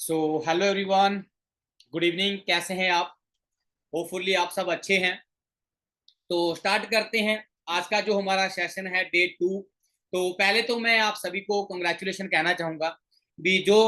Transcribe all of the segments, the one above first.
So hello everyone, good evening. कैसे हैं आप? होपफुली आप सब अच्छे हैं। तो स्टार्ट करते हैं आज का जो हमारा सेशन है, डे टू। तो पहले तो मैं आप सभी को कंग्रेचुलेशन कहना चाहूँगा भी जो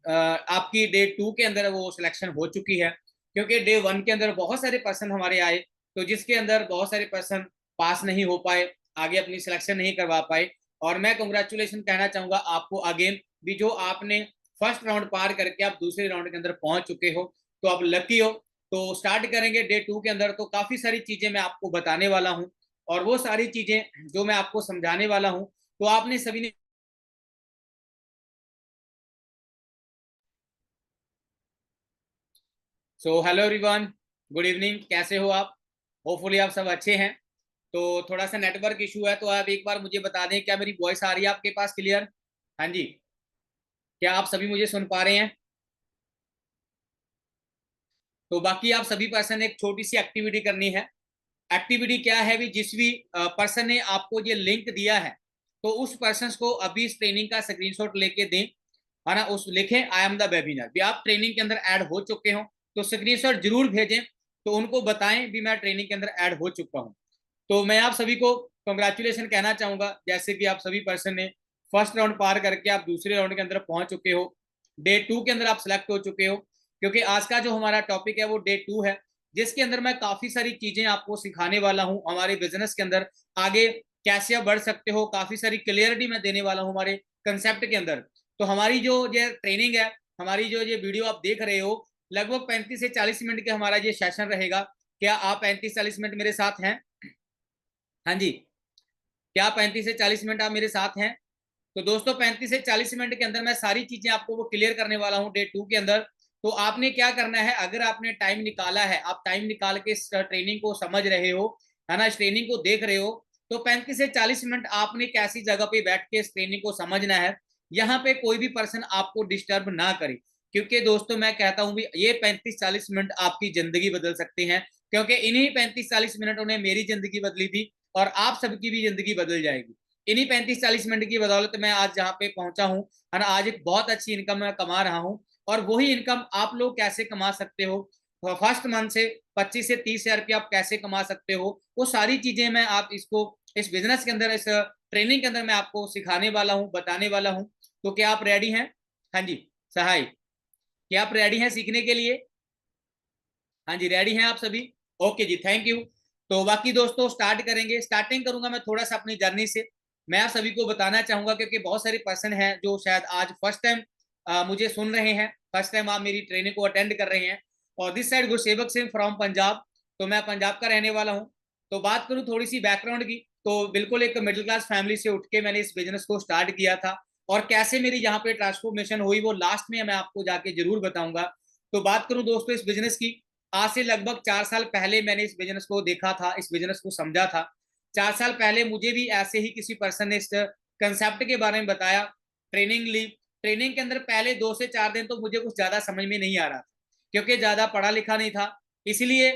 आपकी डे टू के अंदर वो सिलेक्शन हो चुकी है। क्योंकि डे वन के अंदर बहुत सारे पर्सन हमारे आए, तो जिसके अंदर बहुत सारे पर्सन पास नहीं हो पाए, आगे अपनी सिलेक्शन नहीं करवा पाए। और मैं कंग्रेचुलेशन कहना चाहूँगा आपको अगेन भी, जो आपने फर्स्ट राउंड पार करके आप दूसरे राउंड के अंदर पहुंच चुके हो, तो आप लकी हो। तो स्टार्ट करेंगे डे टू के अंदर। तो काफी सारी चीजें मैं आपको बताने वाला हूं, और वो सारी चीजें जो मैं आपको समझाने वाला हूं, तो आपने सभी ने। So hello everyone, good evening. कैसे हो आप? होपफुली आप सब अच्छे हैं। तो थोड़ा सा नेटवर्क इशू है, तो आप एक बार मुझे बता दें, क्या मेरी वॉइस आ रही है आपके पास क्लियर? हाँ जी। क्या आप सभी मुझे सुन पा रहे हैं? तो बाकी आप सभी पर्सन एक छोटी सी एक्टिविटी करनी है। एक्टिविटी क्या है भी, जिस भी पर्सन ने आपको ये लिंक दिया है, तो उस पर्सन को अभी इस ट्रेनिंग का स्क्रीनशॉट लेके दें, है ना। उस लिखें आई एम द वेबिनार भी, आप ट्रेनिंग के अंदर ऐड हो चुके हो, तो स्क्रीनशॉट जरूर भेजें। तो उनको बताएं भी मैं ट्रेनिंग के अंदर ऐड हो चुका हूं। तो मैं आप सभी को कंग्रेचुलेशन कहना चाहूंगा, जैसे कि आप सभी पर्सन ने फर्स्ट राउंड पार करके आप दूसरे राउंड के अंदर पहुंच चुके हो, डे टू के अंदर आप सिलेक्ट हो चुके हो। क्योंकि आज का जो हमारा टॉपिक है वो डे टू है, जिसके अंदर मैं काफी सारी चीजें आपको सिखाने वाला हूं हमारे बिजनेस के अंदर आगे कैसे आप बढ़ सकते हो। काफी सारी क्लियरिटी मैं देने वाला हूं हमारे कंसेप्ट के अंदर। तो हमारी जो ये ट्रेनिंग है, हमारी जो ये वीडियो आप देख रहे हो, लगभग 35 से 40 मिनट का हमारा ये सेशन रहेगा। क्या आप 35 40 मिनट मेरे साथ हैं? हाँ जी। क्या 35 से 40 मिनट आप मेरे साथ हैं? तो दोस्तों 35 से 40 मिनट के अंदर मैं सारी चीजें आपको वो क्लियर करने वाला हूँ डे टू के अंदर। तो आपने क्या करना है, अगर आपने टाइम निकाला है, आप टाइम निकाल के इस ट्रेनिंग को समझ रहे हो, है ना, इस ट्रेनिंग को देख रहे हो, तो 35 से 40 मिनट आपने कैसी जगह पे बैठ के इस ट्रेनिंग को समझना है। यहाँ पे कोई भी पर्सन आपको डिस्टर्ब ना करे, क्योंकि दोस्तों मैं कहता हूँ भी ये 35 40 मिनट आपकी जिंदगी बदल सकते हैं। क्योंकि इन्हीं 35 40 मिनटों ने मेरी जिंदगी बदली थी, और आप सबकी भी जिंदगी बदल जाएगी। इन्हीं 35 40 मिनट की बदौलत मैं आज जहाँ पे पहुंचा हूँ, है ना, आज एक बहुत अच्छी इनकम मैं कमा रहा हूँ। और वही इनकम आप लोग कैसे कमा सकते हो, फर्स्ट मंथ से 25 से 30 हजार रुपया आप कैसे कमा सकते हो, वो सारी चीजें मैं आप इसको इस बिजनेस के अंदर, इस ट्रेनिंग के अंदर मैं आपको सिखाने वाला हूँ, बताने वाला हूँ। तो क्या आप रेडी हैं? हाँ जी। सहाय, क्या आप रेडी हैं सीखने के लिए? हाँ जी, रेडी हैं आप सभी? ओके जी, थैंक यू। तो बाकी दोस्तों स्टार्ट करेंगे। स्टार्टिंग करूंगा मैं थोड़ा सा अपनी जर्नी से। मैं आप सभी को बताना चाहूंगा, क्योंकि बहुत सारे पर्सन हैं जो शायद आज फर्स्ट टाइम मुझे सुन रहे हैं, फर्स्ट टाइम आप मेरी ट्रेनिंग को अटेंड कर रहे हैं। और this side Gursewak Singh from Punjab. तो मैं पंजाब का रहने वाला हूँ। तो बात करूँ थोड़ी सी बैकग्राउंड की, तो बिल्कुल एक मिडिल क्लास फैमिली से उठ के मैंने इस बिजनेस को स्टार्ट किया था। और कैसे मेरी यहाँ पे ट्रांसफॉर्मेशन हुई, वो लास्ट में मैं आपको जाके जरूर बताऊंगा। तो बात करूं दोस्तों इस बिजनेस की, आज से लगभग 4 साल पहले मैंने इस बिजनेस को देखा था, इस बिजनेस को समझा था। 4 साल पहले मुझे भी ऐसे ही किसी पर्सन ने इस कंसेप्ट के बारे में बताया, ट्रेनिंग ली। ट्रेनिंग के अंदर पहले 2 से 4 दिन तो मुझे कुछ ज्यादा समझ में नहीं आ रहा था, क्योंकि ज्यादा पढ़ा लिखा नहीं था, इसलिए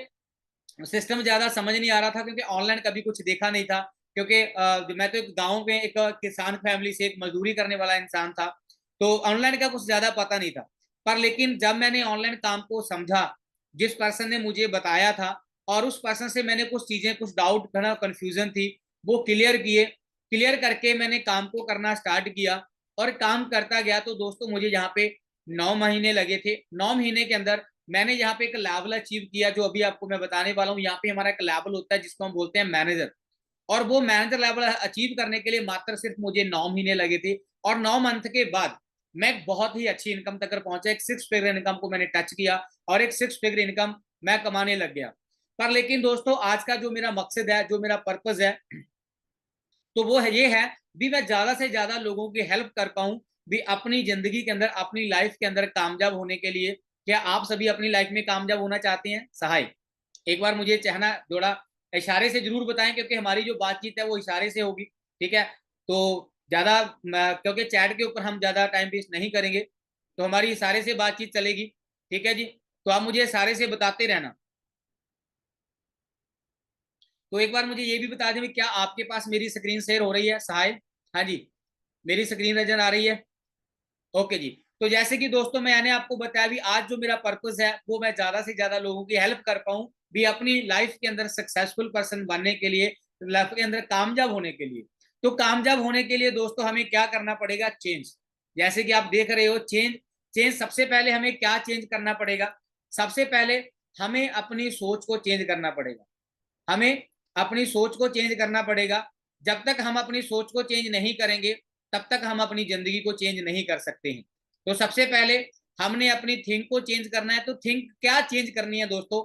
सिस्टम ज्यादा समझ नहीं आ रहा था। क्योंकि ऑनलाइन कभी कुछ देखा नहीं था, क्योंकि मैं तो एक गाँव में एक किसान फैमिली से एक मजदूरी करने वाला इंसान था। तो ऑनलाइन का कुछ ज्यादा पता नहीं था। पर लेकिन जब मैंने ऑनलाइन काम को समझा, जिस पर्सन ने मुझे बताया था, और उस पर्सन से मैंने कुछ चीजें, कुछ डाउट था, कंफ्यूजन थी, वो क्लियर किए। क्लियर करके मैंने काम को करना स्टार्ट किया, और काम करता गया। तो दोस्तों मुझे यहाँ पे 9 महीने लगे थे। 9 महीने के अंदर मैंने यहाँ पे एक लेवल अचीव किया, जो अभी आपको मैं बताने वाला हूँ। यहाँ पे हमारा एक लेवल होता है जिसको हम बोलते हैं मैनेजर। और वो मैनेजर लेवल अचीव करने के लिए मात्र सिर्फ मुझे 9 महीने लगे थे। और 9 मंथ के बाद मैं बहुत ही अच्छी इनकम तक पहुंचा, एक 6 फिगर इनकम को मैंने टच किया, और एक 6 फिगर इनकम मैं कमाने लग गया। पर लेकिन दोस्तों आज का जो मेरा मकसद है, जो मेरा पर्पज है, तो वो है ये है भी, मैं ज्यादा से ज्यादा लोगों की हेल्प कर पाऊं भी अपनी जिंदगी के अंदर, अपनी लाइफ के अंदर कामयाब होने के लिए। क्या आप सभी अपनी लाइफ में कामयाब होना चाहते हैं? सहाय, एक बार मुझे चहना जोड़ा इशारे से जरूर बताएं, क्योंकि हमारी जो बातचीत है वो इशारे से होगी। ठीक है? तो ज्यादा क्योंकि चैट के ऊपर हम ज्यादा टाइम वेस्ट नहीं करेंगे, तो हमारी इशारे से बातचीत चलेगी। ठीक है जी? तो आप मुझे इशारे से बताते रहना। तो एक बार मुझे ये भी बता दें भी, क्या आपके पास मेरी स्क्रीन शेयर हो रही है? सहाय, हाँ जी, मेरी स्क्रीन नजर आ रही है? ओके जी। तो जैसे कि दोस्तों मैंने आपको बताया भी, आज जो मेरा पर्पस है वो मैं ज्यादा से ज्यादा लोगों की हेल्प कर पाऊं भी अपनी लाइफ के अंदर सक्सेसफुल पर्सन बनने के लिए, लाइफ के अंदर कामयाब होने के लिए। तो कामयाब होने के लिए दोस्तों हमें क्या करना पड़ेगा? चेंज। जैसे कि आप देख रहे हो चेंज, चेंज सबसे पहले हमें क्या चेंज करना पड़ेगा? सबसे पहले हमें अपनी सोच को चेंज करना पड़ेगा। हमें अपनी सोच को चेंज करना पड़ेगा। जब तक हम अपनी सोच को चेंज नहीं करेंगे तब तक हम अपनी जिंदगी को चेंज नहीं कर सकते हैं। तो सबसे पहले हमने अपनी थिंक को चेंज करना है। तो थिंक क्या चेंज करनी है दोस्तों?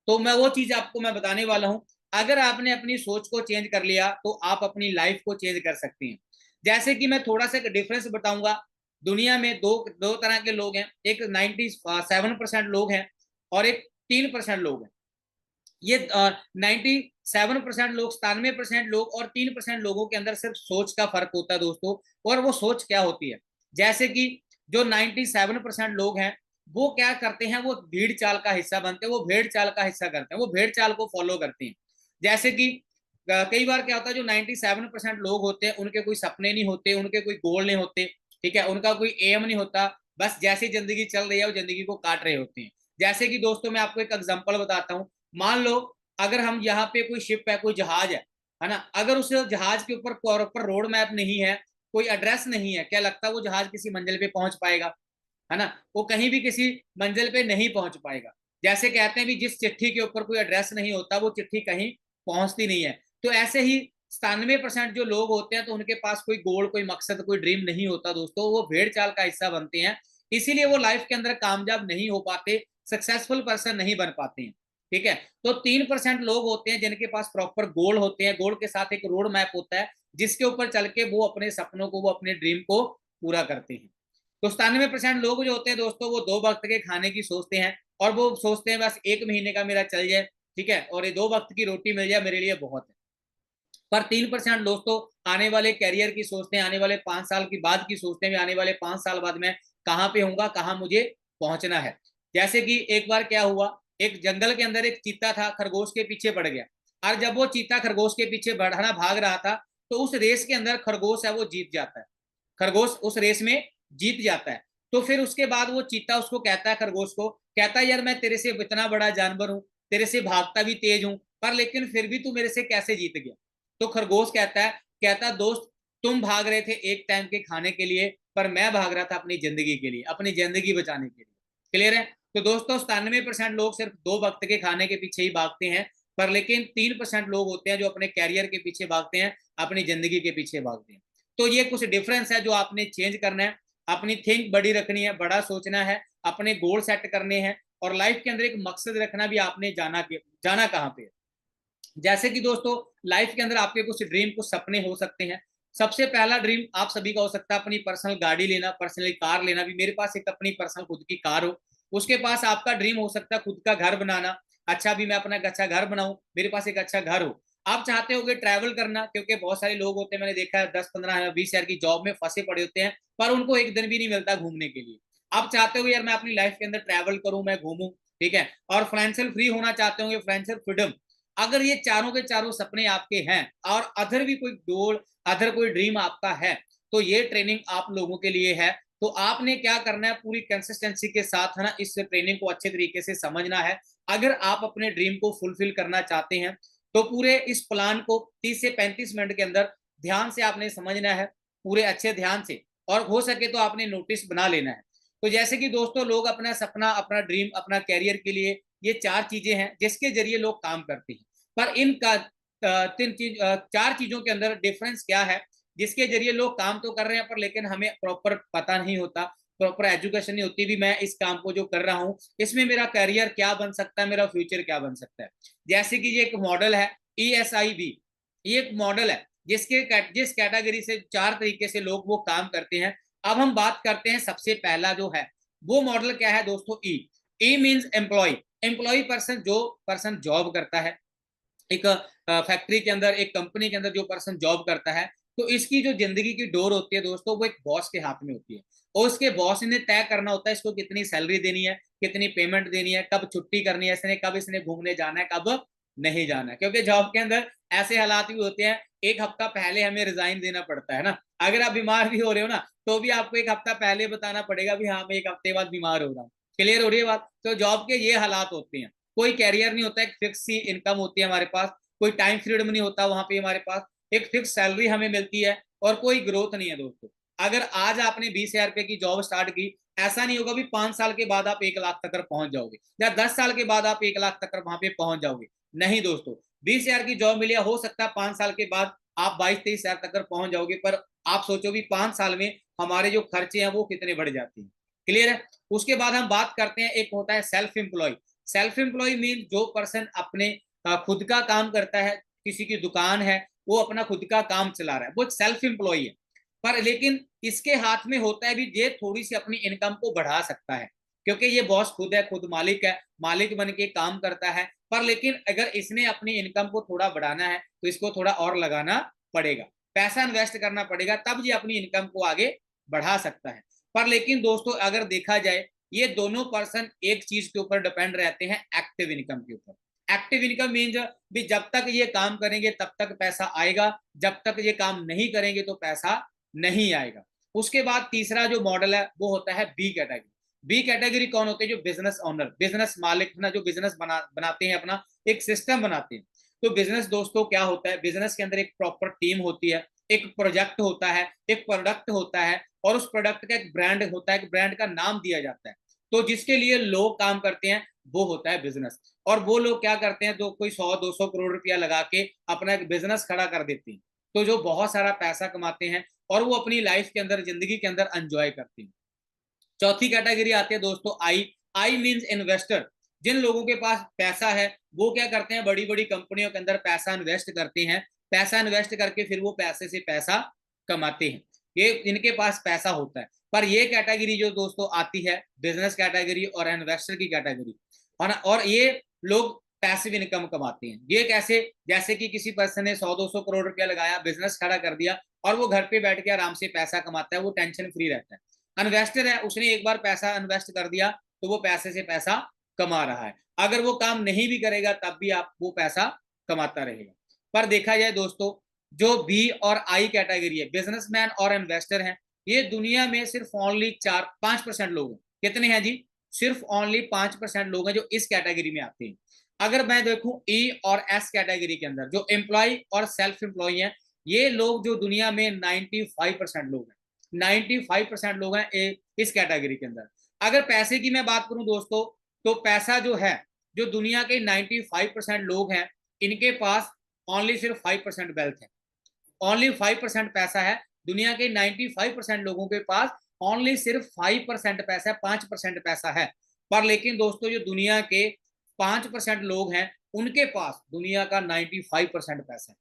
तो मैं वो चीज आपको मैं बताने वाला हूं। अगर आपने अपनी सोच को चेंज कर लिया तो आप अपनी लाइफ को चेंज कर सकते हैं। जैसे कि मैं थोड़ा सा डिफरेंस बताऊंगा। दुनिया में दो दो तरह के लोग हैं, एक 97% लोग हैं और एक 3% लोग हैं। ये 97% लोग, 97% लोग और 3% लोगों के अंदर सिर्फ सोच का फर्क होता है दोस्तों। और वो सोच क्या होती है? जैसे कि जो 97% लोग हैं वो क्या करते हैं? वो भीड़ चाल का हिस्सा बनते हैं, वो भेड़ चाल का हिस्सा करते हैं, वो भेड़ चाल को फॉलो करते हैं। जैसे कि कई बार क्या होता है, जो 97% लोग होते हैं उनके कोई सपने नहीं होते, उनके कोई गोल नहीं होते, ठीक है, उनका कोई एम नहीं होता, बस जैसी जिंदगी चल रही है वो जिंदगी को काट रहे होते हैं। जैसे कि दोस्तों मैं आपको एक एग्जांपल बताता हूँ। मान लो अगर हम यहाँ पे कोई शिप है, कोई जहाज है ना, अगर उस जहाज के ऊपर प्रॉपर रोड मैप नहीं है, कोई एड्रेस नहीं है, क्या लगता है वो जहाज किसी मंजिल पे पहुंच पाएगा? है ना, वो कहीं भी किसी मंजिल पे नहीं पहुंच पाएगा। जैसे कहते हैं भी जिस चिट्ठी के ऊपर कोई एड्रेस नहीं होता वो चिट्ठी कहीं पहुंचती नहीं है। तो ऐसे ही 97% जो लोग होते हैं तो उनके पास कोई गोल, कोई मकसद, कोई ड्रीम नहीं होता दोस्तों, वो भेड़ चाल का हिस्सा बनते हैं। इसीलिए वो लाइफ के अंदर कामयाब नहीं हो पाते, सक्सेसफुल पर्सन नहीं बन पाते हैं। ठीक है। तो 3% लोग होते हैं जिनके पास प्रॉपर गोल होते हैं, गोल के साथ एक रोड मैप होता है जिसके ऊपर चल के वो अपने सपनों को, वो अपने ड्रीम को पूरा करते हैं। तो 97% लोग जो होते हैं दोस्तों वो 2 वक्त के खाने की सोचते हैं और वो सोचते हैं बस 1 महीने का मेरा चल जाए, ठीक है, और ये 2 वक्त की रोटी मिल जाए मेरे लिए बहुत है। पर 3% दोस्तों आने वाले कैरियर की सोचते हैं, आने वाले 5 साल की बाद की सोचते हैं, आने वाले 5 साल बाद में कहाँ पे हूँ, कहाँ मुझे पहुंचना है। जैसे कि एक बार क्या हुआ, एक जंगल के अंदर एक चीता था, खरगोश के पीछे पड़ गया। और जब वो चीता खरगोश के पीछे बढ़ना भाग रहा था तो उस रेस के अंदर खरगोश है वो जीत जाता है। खरगोश उस रेस में जीत जाता है। तो फिर उसके बाद वो चीता उसको कहता है, खरगोश को कहता है, यार मैं तेरे से इतना बड़ा जानवर हूं, तेरे से भागता भी तेज हूं, पर लेकिन फिर भी तू मेरे से कैसे जीत गया? तो खरगोश कहता दोस्त, तुम भाग रहे थे एक टाइम के खाने के लिए, पर मैं भाग रहा था अपनी जिंदगी के लिए, अपनी जिंदगी बचाने के लिए। क्लियर है? तो दोस्तों 97% लोग सिर्फ 2 वक्त के खाने के पीछे ही भागते हैं, पर लेकिन 3% लोग होते हैं जो अपने कैरियर के पीछे भागते हैं, अपनी जिंदगी के पीछे भागते हैं। तो ये कुछ डिफरेंस है जो आपने चेंज करना है। अपनी थिंक बड़ी रखनी है, बड़ा सोचना है, अपने गोल सेट करने हैं और लाइफ के अंदर एक मकसद रखना भी, आपने जाना कहाँ पे है। जैसे कि दोस्तों लाइफ के अंदर आपके कुछ ड्रीम, कुछ सपने हो सकते हैं। सबसे पहला ड्रीम आप सभी का हो सकता है अपनी पर्सनल गाड़ी लेना, पर्सनल कार लेना। भी मेरे पास एक अपनी पर्सनल खुद की कार हो। उसके पास आपका ड्रीम हो सकता है खुद का घर बनाना। अच्छा भी मैं अपना एक अच्छा घर बनाऊं, मेरे पास एक अच्छा घर हो। आप चाहते होगे ट्रैवल करना, क्योंकि बहुत सारे लोग होते हैं, मैंने देखा है 10, 15, 20 हज़ार की जॉब में फंसे पड़े होते हैं पर उनको एक दिन भी नहीं मिलता घूमने के लिए। आप चाहते हो यार मैं अपनी लाइफ के अंदर ट्रैवल करूं, मैं घूमूं, ठीक है, और फाइनेंशियल फ्री होना चाहते होंगे, फाइनेंशियल फ्रीडम। अगर ये चारों के चारों सपने आपके हैं और अदर भी कोई गोल, अदर कोई ड्रीम आपका है, तो ये ट्रेनिंग आप लोगों के लिए है। तो आपने क्या करना है, पूरी कंसिस्टेंसी के साथ है ना इस ट्रेनिंग को अच्छे तरीके से समझना है। अगर आप अपने ड्रीम को फुलफिल करना चाहते हैं तो पूरे इस प्लान को 30 से 35 मिनट के अंदर ध्यान से आपने समझना है, पूरे अच्छे ध्यान से, और हो सके तो आपने नोटिस बना लेना है। तो जैसे कि दोस्तों लोग अपना सपना, अपना ड्रीम, अपना कैरियर के लिए ये 4 चीजें हैं जिसके जरिए लोग काम करते हैं। पर इनका 4 चीजों के अंदर डिफरेंस क्या है जिसके जरिए लोग काम तो कर रहे हैं पर लेकिन हमें प्रॉपर पता नहीं होता, प्रॉपर एजुकेशन नहीं होती भी मैं इस काम को जो कर रहा हूँ इसमें मेरा करियर क्या बन सकता है, मेरा फ्यूचर क्या बन सकता है। जैसे कि ये एक मॉडल है ESIB। ये एक मॉडल है जिस कैटेगरी से 4 तरीके से लोग वो काम करते हैं। अब हम बात करते हैं सबसे पहला जो है वो मॉडल क्या है दोस्तों, E means employ. Employ person, जो पर्सन जॉब करता है एक फैक्ट्री के अंदर, एक कंपनी के अंदर, जो पर्सन जॉब करता है, तो इसकी जो जिंदगी की डोर होती है दोस्तों वो एक बॉस के हाथ में होती है। और उसके बॉस ने तय करना होता है इसको कितनी सैलरी देनी है, कितनी पेमेंट देनी है, कब छुट्टी करनी है इसने, कब इसने घूमने जाना है, कब नहीं जाना है। क्योंकि जॉब के अंदर ऐसे हालात भी होते हैं 1 हफ्ता पहले हमें रिजाइन देना पड़ता है ना, अगर आप बीमार भी हो रहे हो ना, तो भी आपको एक हफ्ता पहले बताना पड़ेगा भी हाँ मैं एक हफ्ते बाद बीमार हो रहा हूँ। क्लियर हो रही है बात? तो जॉब के ये हालात होते हैं, कोई कैरियर नहीं होता, एक फिक्स सी इनकम होती है हमारे पास, कोई टाइम फ्रीडम नहीं होता वहां पे हमारे पास, एक फिक्स सैलरी हमें मिलती है और कोई ग्रोथ नहीं है दोस्तों। अगर आज आपने 20,000 रुपए की जॉब स्टार्ट की, ऐसा नहीं होगा भी 5 साल के बाद आप 1 लाख तक पहुंच जाओगे या 10 साल के बाद आप 1 लाख तक वहां पे पहुंच जाओगे। नहीं दोस्तों, 20,000 की जॉब मिली, हो सकता है 5 साल के बाद आप 22-23 हजार तक पहुंच जाओगे, पर आप सोचो भी 5 साल में हमारे जो खर्चे हैं वो कितने बढ़ जाते हैं। क्लियर है? उसके बाद हम बात करते हैं, एक होता है self employ. Self employ mean जो पर्सन अपने खुद का काम करता है, किसी की दुकान है, वो अपना खुद का काम चला रहा है, वो सेल्फ एम्प्लॉय है। पर लेकिन इसके हाथ में होता है भी ये थोड़ी सी अपनी इनकम को बढ़ा सकता है, क्योंकि ये बॉस खुद है, खुद मालिक है, मालिक बन के काम करता है। पर लेकिन अगर इसने अपनी इनकम को थोड़ा बढ़ाना है तो इसको थोड़ा और लगाना पड़ेगा, पैसा इन्वेस्ट करना पड़ेगा, तब ये अपनी इनकम को आगे बढ़ा सकता है। पर लेकिन दोस्तों अगर देखा जाए, ये दोनों पर्सन एक चीज के ऊपर डिपेंड रहते हैं, एक्टिव इनकम के ऊपर। एक्टिव इनकम मीन्स भी जब तक ये काम करेंगे तब तक पैसा आएगा, जब तक ये काम नहीं करेंगे तो पैसा नहीं आएगा। उसके बाद तीसरा जो मॉडल है वो होता है बी कैटेगरी। बी कैटेगरी कौन होते हैं? जो बिजनेस ओनर, बिजनेस मालिक ना, जो बिजनेस बनाते हैं, अपना एक सिस्टम बनाते हैं। तो बिजनेस दोस्तों क्या होता है? बिजनेस के अंदर एक प्रॉपर टीम होती है, एक प्रोजेक्ट होता है, एक प्रोडक्ट होता है, और उस प्रोडक्ट का एक ब्रांड होता है, एक ब्रांड का नाम दिया जाता है। तो जिसके लिए लोग काम करते हैं वो होता है बिजनेस। और वो लोग क्या करते हैं? तो कोई 100-200 करोड़ रुपया लगा के अपना एक बिजनेस खड़ा कर देते हैं, तो जो बहुत सारा पैसा कमाते हैं और वो अपनी लाइफ के अंदर, जिंदगी के अंदर एंजॉय करते हैं। चौथी कैटेगरी आती है दोस्तों आई। आई मींस इन्वेस्टर। जिन लोगों के पास पैसा है वो क्या करते हैं? बड़ी बड़ी कंपनियों के अंदर पैसा इन्वेस्ट करते हैं, पैसा इन्वेस्ट करके फिर वो पैसे से पैसा कमाते हैं, ये इनके पास पैसा होता है। पर ये कैटेगरी जो दोस्तों आती है, बिजनेस कैटेगरी और इन्वेस्टर की कैटेगरी, और ये लोग पैसिव इनकम कमाते हैं। ये कैसे? जैसे कि किसी पर्सन ने 100-200 करोड़ रुपया लगाया, बिजनेस खड़ा कर दिया, और वो घर पे बैठ के आराम से पैसा कमाता है, वो टेंशन फ्री रहता है। इन्वेस्टर है, उसने एक बार पैसा इन्वेस्ट कर दिया तो वो पैसे से पैसा कमा रहा है, अगर वो काम नहीं भी करेगा तब भी आप वो पैसा कमाता रहेगा। पर देखा जाए दोस्तों, जो बी और आई कैटेगरी है, बिजनेसमैन और इन्वेस्टर हैं, ये दुनिया में सिर्फ ओनली 4-5% लोग हैं। कितने हैं जी? सिर्फ ओनली 5% लोग हैं जो इस कैटेगरी में आते हैं। अगर मैं देखूं ई और एस कैटेगरी के अंदर, जो एम्प्लॉय और सेल्फ एम्प्लॉय हैं, ये लोग जो दुनिया में 95% लोग हैं, 95% लोग हैं इस कैटेगरी के अंदर। अगर पैसे की मैं बात करूं दोस्तों, तो पैसा जो है, जो दुनिया के 95% लोग हैं, इनके पास ओनली सिर्फ 5% वेल्थ है, ओनली 5% पैसा है। दुनिया के 95% लोगों के पास ओनली सिर्फ 5% पैसा है, 5% पैसा है। पर लेकिन दोस्तों जो दुनिया के 5% लोग हैं, उनके पास दुनिया का 95% पैसा है,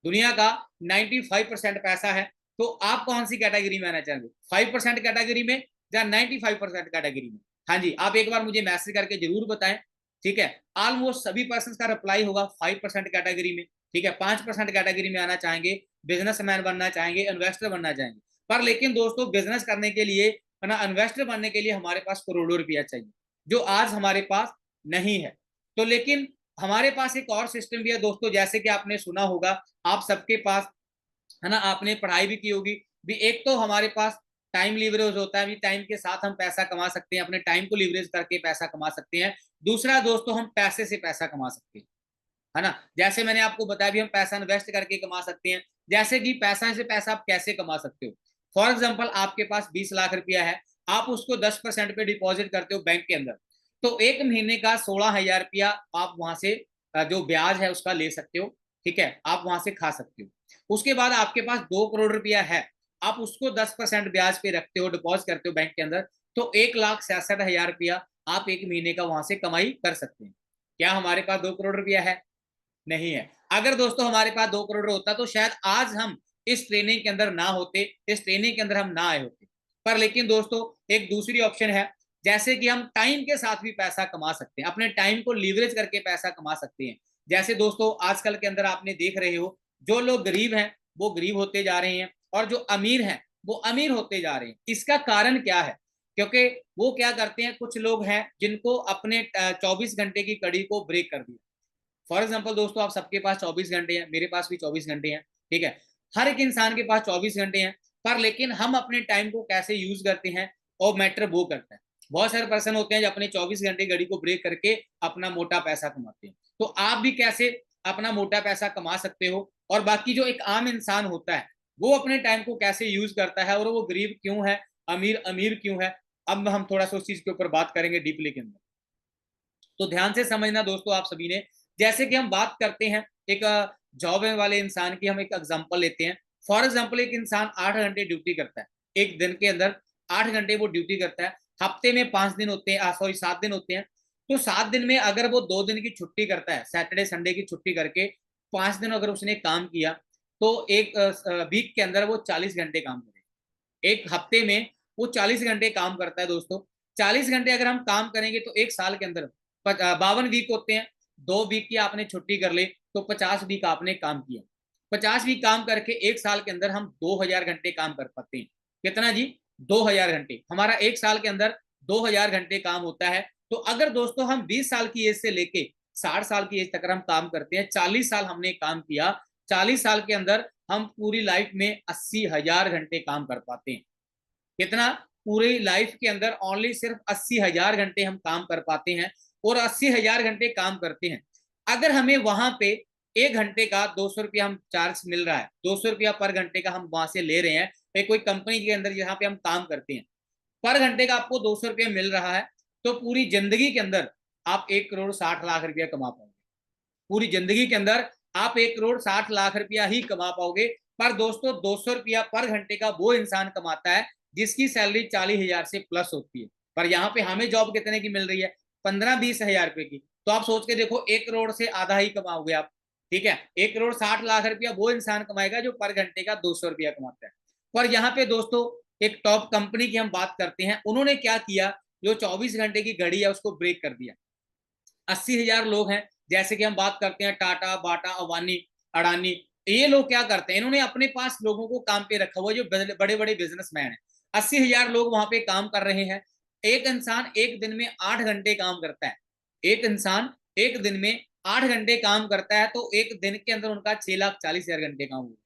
दुनिया का 95% पैसा है। तो आप कौन सी कैटेगरी में आना चाहेंगे? 5% कैटेगरी में या 95% कैटेगरी में? हाँ जी, आप एक बार मुझे मैसेज करके जरूर बताएं। ठीक है, ऑलमोस्ट सभी पर्सन का रिप्लाई होगा 5% कैटेगरी में। ठीक है, 5% कैटेगरी में आना चाहेंगे, बिजनेसमैन बनना चाहेंगे, इन्वेस्टर बनना चाहेंगे। पर लेकिन दोस्तों बिजनेस करने के लिए, है ना, इन्वेस्टर बनने के लिए हमारे पास करोड़ों रुपया चाहिए, जो आज हमारे पास नहीं है। तो लेकिन हमारे पास एक और सिस्टम भी है दोस्तों, जैसे कि आपने सुना होगा, आप सबके पास, है ना, आपने पढ़ाई भी की होगी भी, एक तो हमारे पास टाइम लीवरेज होता है भी, टाइम के साथ हम पैसा कमा सकते हैं, अपने टाइम को लीवरेज करके पैसा कमा सकते हैं। दूसरा दोस्तों, हम पैसे से पैसा कमा सकते हैं, है ना। जैसे मैंने आपको बताया भी, हम पैसा इन्वेस्ट करके कमा सकते हैं। जैसे कि पैसा से पैसा आप कैसे कमा सकते हो? फॉर एग्जाम्पल, आपके पास 20 लाख रुपया है, आप उसको 10% पे डिपॉजिट करते हो बैंक के अंदर, तो एक महीने का 16,000 रुपया आप वहां से जो ब्याज है उसका ले सकते हो। ठीक है, आप वहां से खा सकते हो। उसके बाद आपके पास 2 करोड़ रुपया है, आप उसको 10% ब्याज पे रखते हो, डिपॉजिट करते हो बैंक के अंदर, तो 1,67,000 रुपया आप एक महीने का वहां से कमाई कर सकते हैं। क्या हमारे पास 2 करोड़ रुपया है? नहीं है। अगर दोस्तों हमारे पास 2 करोड़ होता तो शायद आज हम इस ट्रेनिंग के अंदर ना होते, इस ट्रेनिंग के अंदर हम ना आए होते। पर लेकिन दोस्तों एक दूसरी ऑप्शन है, जैसे कि हम टाइम के साथ भी पैसा कमा सकते हैं, अपने टाइम को लीवरेज करके पैसा कमा सकते हैं। जैसे दोस्तों आजकल के अंदर आपने देख रहे हो, जो लोग गरीब हैं वो गरीब होते जा रहे हैं, और जो अमीर हैं वो अमीर होते जा रहे हैं। इसका कारण क्या है? क्योंकि वो क्या करते हैं, कुछ लोग हैं जिनको अपने 24 घंटे की कड़ी को ब्रेक कर दिया। फॉर एग्जाम्पल दोस्तों, आप सबके पास 24 घंटे हैं, मेरे पास भी 24 घंटे हैं। ठीक है, हर एक इंसान के पास 24 घंटे हैं, पर लेकिन हम अपने टाइम को कैसे यूज करते हैं और मैटर वो करता है। बहुत सारे पर्सन होते हैं जो अपने 24 घंटे घड़ी को ब्रेक करके अपना मोटा पैसा कमाते हैं। तो आप भी कैसे अपना मोटा पैसा कमा सकते हो, और बाकी जो एक आम इंसान होता है वो अपने टाइम को कैसे यूज करता है, और वो गरीब क्यों है, अमीर अमीर क्यों है, अब हम थोड़ा सा उस चीज के ऊपर बात करेंगे डीपली के अंदर। तो ध्यान से समझना दोस्तों आप सभी ने। जैसे कि हम बात करते हैं एक जॉब वाले इंसान की, हम एक एग्जांपल लेते हैं। फॉर एग्जांपल एक इंसान 8 घंटे ड्यूटी करता है, एक दिन के अंदर 8 घंटे वो ड्यूटी करता है। हफ्ते में 5 दिन होते हैं, सॉरी 7 दिन होते हैं। तो 7 दिन में अगर वो 2 दिन की छुट्टी करता है, सैटरडे संडे की छुट्टी करके 5 दिन अगर उसने काम किया, तो एक वीक के अंदर वो 40 घंटे काम करेगा। एक हफ्ते में वो 40 घंटे काम करता है दोस्तों। 40 घंटे अगर हम काम करेंगे तो एक साल के अंदर 52 वीक होते हैं। 2 वीक की आपने छुट्टी कर ले तो 50 वीक आपने काम किया। 50 वीक काम करके एक साल के अंदर हम 2000 घंटे काम कर पाते हैं। कितना जी? 2000 घंटे। हमारा एक साल के अंदर 2000 घंटे काम होता है। तो अगर दोस्तों हम 20 साल की एज से लेके 60 साल की एज तक हम काम करते हैं, 40 साल हमने काम किया, 40 साल के अंदर हम पूरी लाइफ में 80,000 घंटे काम कर पाते हैं। कितना? पूरी लाइफ के अंदर ओनली सिर्फ 80,000 घंटे हम काम कर पाते हैं, और 80,000 घंटे काम करते हैं। अगर हमें वहां पे 1 घंटे का 200 रुपया हम चार्ज मिल रहा है, 200 रुपया पर घंटे का हम वहां से ले रहे हैं, कोई कंपनी के अंदर जहां पे हम काम करते हैं, पर घंटे का आपको 200 रुपया मिल रहा है, तो पूरी जिंदगी के अंदर आप 1,60,00,000 रुपया कमा पाओगे। पूरी जिंदगी के अंदर आप 1,60,00,000 रुपया ही कमा पाओगे। पर दोस्तों 200 रुपया पर घंटे का वो इंसान कमाता है जिसकी सैलरी 40,000 से प्लस होती है। पर यहाँ पे हमें जॉब कितने की मिल रही है? 15-20 हजार रुपए की। तो आप सोच के देखो, 1 करोड़ से आधा ही कमाओगे आप। ठीक है, 1,60,00,000 रुपया वो इंसान कमाएगा जो पर घंटे का 200 रुपया कमाता है। पर यहाँ पे दोस्तों एक टॉप कंपनी की हम बात करते हैं, उन्होंने क्या किया, जो 24 घंटे की घड़ी है उसको ब्रेक कर दिया। 80,000 लोग हैं, जैसे कि हम बात करते हैं टाटा, बाटा, अवानी, अडानी। ये लोग क्या करते हैं, इन्होंने अपने पास लोगों को काम पे रखा हुआ, जो बड़े बड़े बिजनेसमैन हैं। 80,000 लोग वहां पे काम कर रहे हैं। एक इंसान एक दिन में 8 घंटे काम करता है। एक इंसान एक दिन में 8 घंटे काम करता है, तो एक दिन के अंदर उनका 6,40,000 घंटे काम हुआ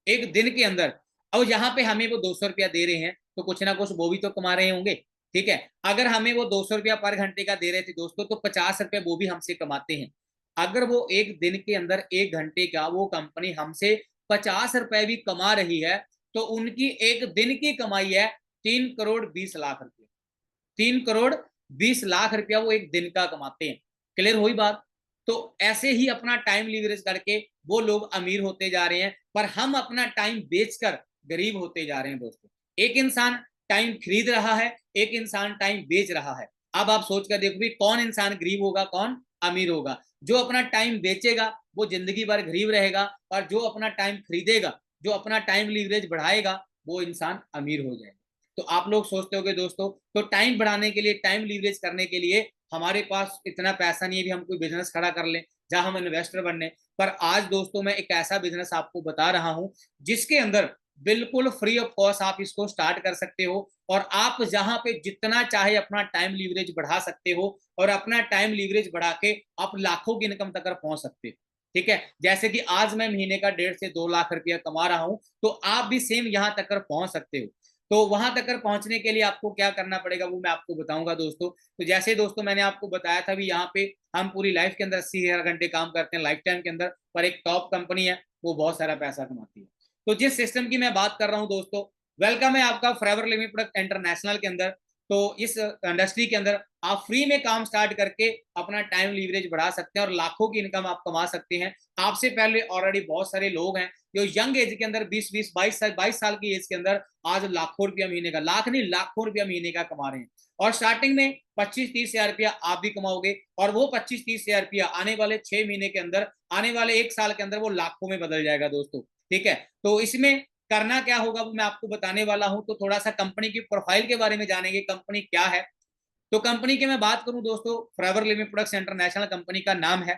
एक दिन के अंदर। अब यहाँ पे हमें वो 200 रुपया दे रहे हैं, तो कुछ ना कुछ वो भी तो कमा रहे होंगे। ठीक है, अगर हमें वो 200 रुपया पर घंटे का दे रहे थे दोस्तों, तो 50 रुपये वो भी हमसे कमाते हैं। अगर वो एक दिन के अंदर 1 घंटे का वो कंपनी हमसे 50 रुपए भी कमा रही है, तो उनकी एक दिन की कमाई है 3,20,00,000 रुपये। 3,20,00,000 रुपया वो एक दिन का कमाते हैं। क्लियर हुई बात? तो ऐसे ही अपना टाइम लीवरेज करके वो लोग अमीर होते जा रहे हैं, पर हम अपना टाइम बेचकर गरीब होते जा रहे हैं दोस्तों। एक इंसान टाइम खरीद रहा है, एक इंसान टाइम बेच रहा है। अब आप सोच कर देखो भी कौन इंसान गरीब होगा, कौन अमीर होगा। जो अपना टाइम बेचेगा वो जिंदगी भर गरीब रहेगा, और जो अपना टाइम खरीदेगा, जो अपना टाइम लीवरेज बढ़ाएगा, वो इंसान अमीर हो जाएगा। तो आप लोग सोचते होंगे दोस्तों, तो टाइम बढ़ाने के लिए, टाइम लीवरेज करने के लिए हमारे पास इतना पैसा नहीं है भी हम कोई बिजनेस खड़ा कर लें जहां हम इन्वेस्टर बनने। पर आज दोस्तों मैं एक ऐसा बिजनेस आपको बता रहा हूं जिसके अंदर बिल्कुल फ्री ऑफ कॉस्ट आप इसको स्टार्ट कर सकते हो, और आप जहां पे जितना चाहे अपना टाइम लीवरेज बढ़ा सकते हो, और अपना टाइम लीवरेज बढ़ा के आप लाखों की इनकम तक पहुंच सकते हो। ठीक है, जैसे कि आज मैं महीने का 1.5 से 2 लाख रुपया कमा रहा हूं, तो आप भी सेम यहां तक पहुंच सकते हो। तो वहां तक पहुंचने के लिए आपको क्या करना पड़ेगा वो मैं आपको बताऊंगा दोस्तों। तो जैसे दोस्तों मैंने आपको बताया था भी, यहाँ पे हम पूरी लाइफ के अंदर 80,000 घंटे काम करते हैं लाइफ टाइम के अंदर, पर एक टॉप कंपनी है वो बहुत सारा पैसा कमाती है। तो जिस सिस्टम की मैं बात कर रहा हूँ दोस्तों, वेलकम है आपका फॉरएवर लिविंग प्रोडक्ट इंटरनेशनल के अंदर। तो इस इंडस्ट्री के अंदर आप फ्री में काम स्टार्ट करके अपना टाइम लीवरेज बढ़ा सकते हैं, और लाखों की इनकम आप कमा सकते हैं। आपसे पहले ऑलरेडी बहुत सारे लोग हैं जो यंग एज के अंदर 20-20, 22 साल की एज के अंदर आज लाखों रुपया महीने का, लाख नहीं लाखों रुपया महीने का कमा रहे हैं। और स्टार्टिंग में 25-30 हजार रुपया आप भी कमाओगे, और वो 25-30 हजार रुपया आने वाले 6 महीने के अंदर, आने वाले एक साल के अंदर वो लाखों में बदल जाएगा दोस्तों। ठीक है, तो इसमें करना क्या होगा वो मैं आपको बताने वाला हूं। तो थोड़ा सा कंपनी की प्रोफाइल के बारे में जानेंगे, कंपनी क्या है। तो कंपनी की मैं बात करूं दोस्तों, forever living products international company का नाम है।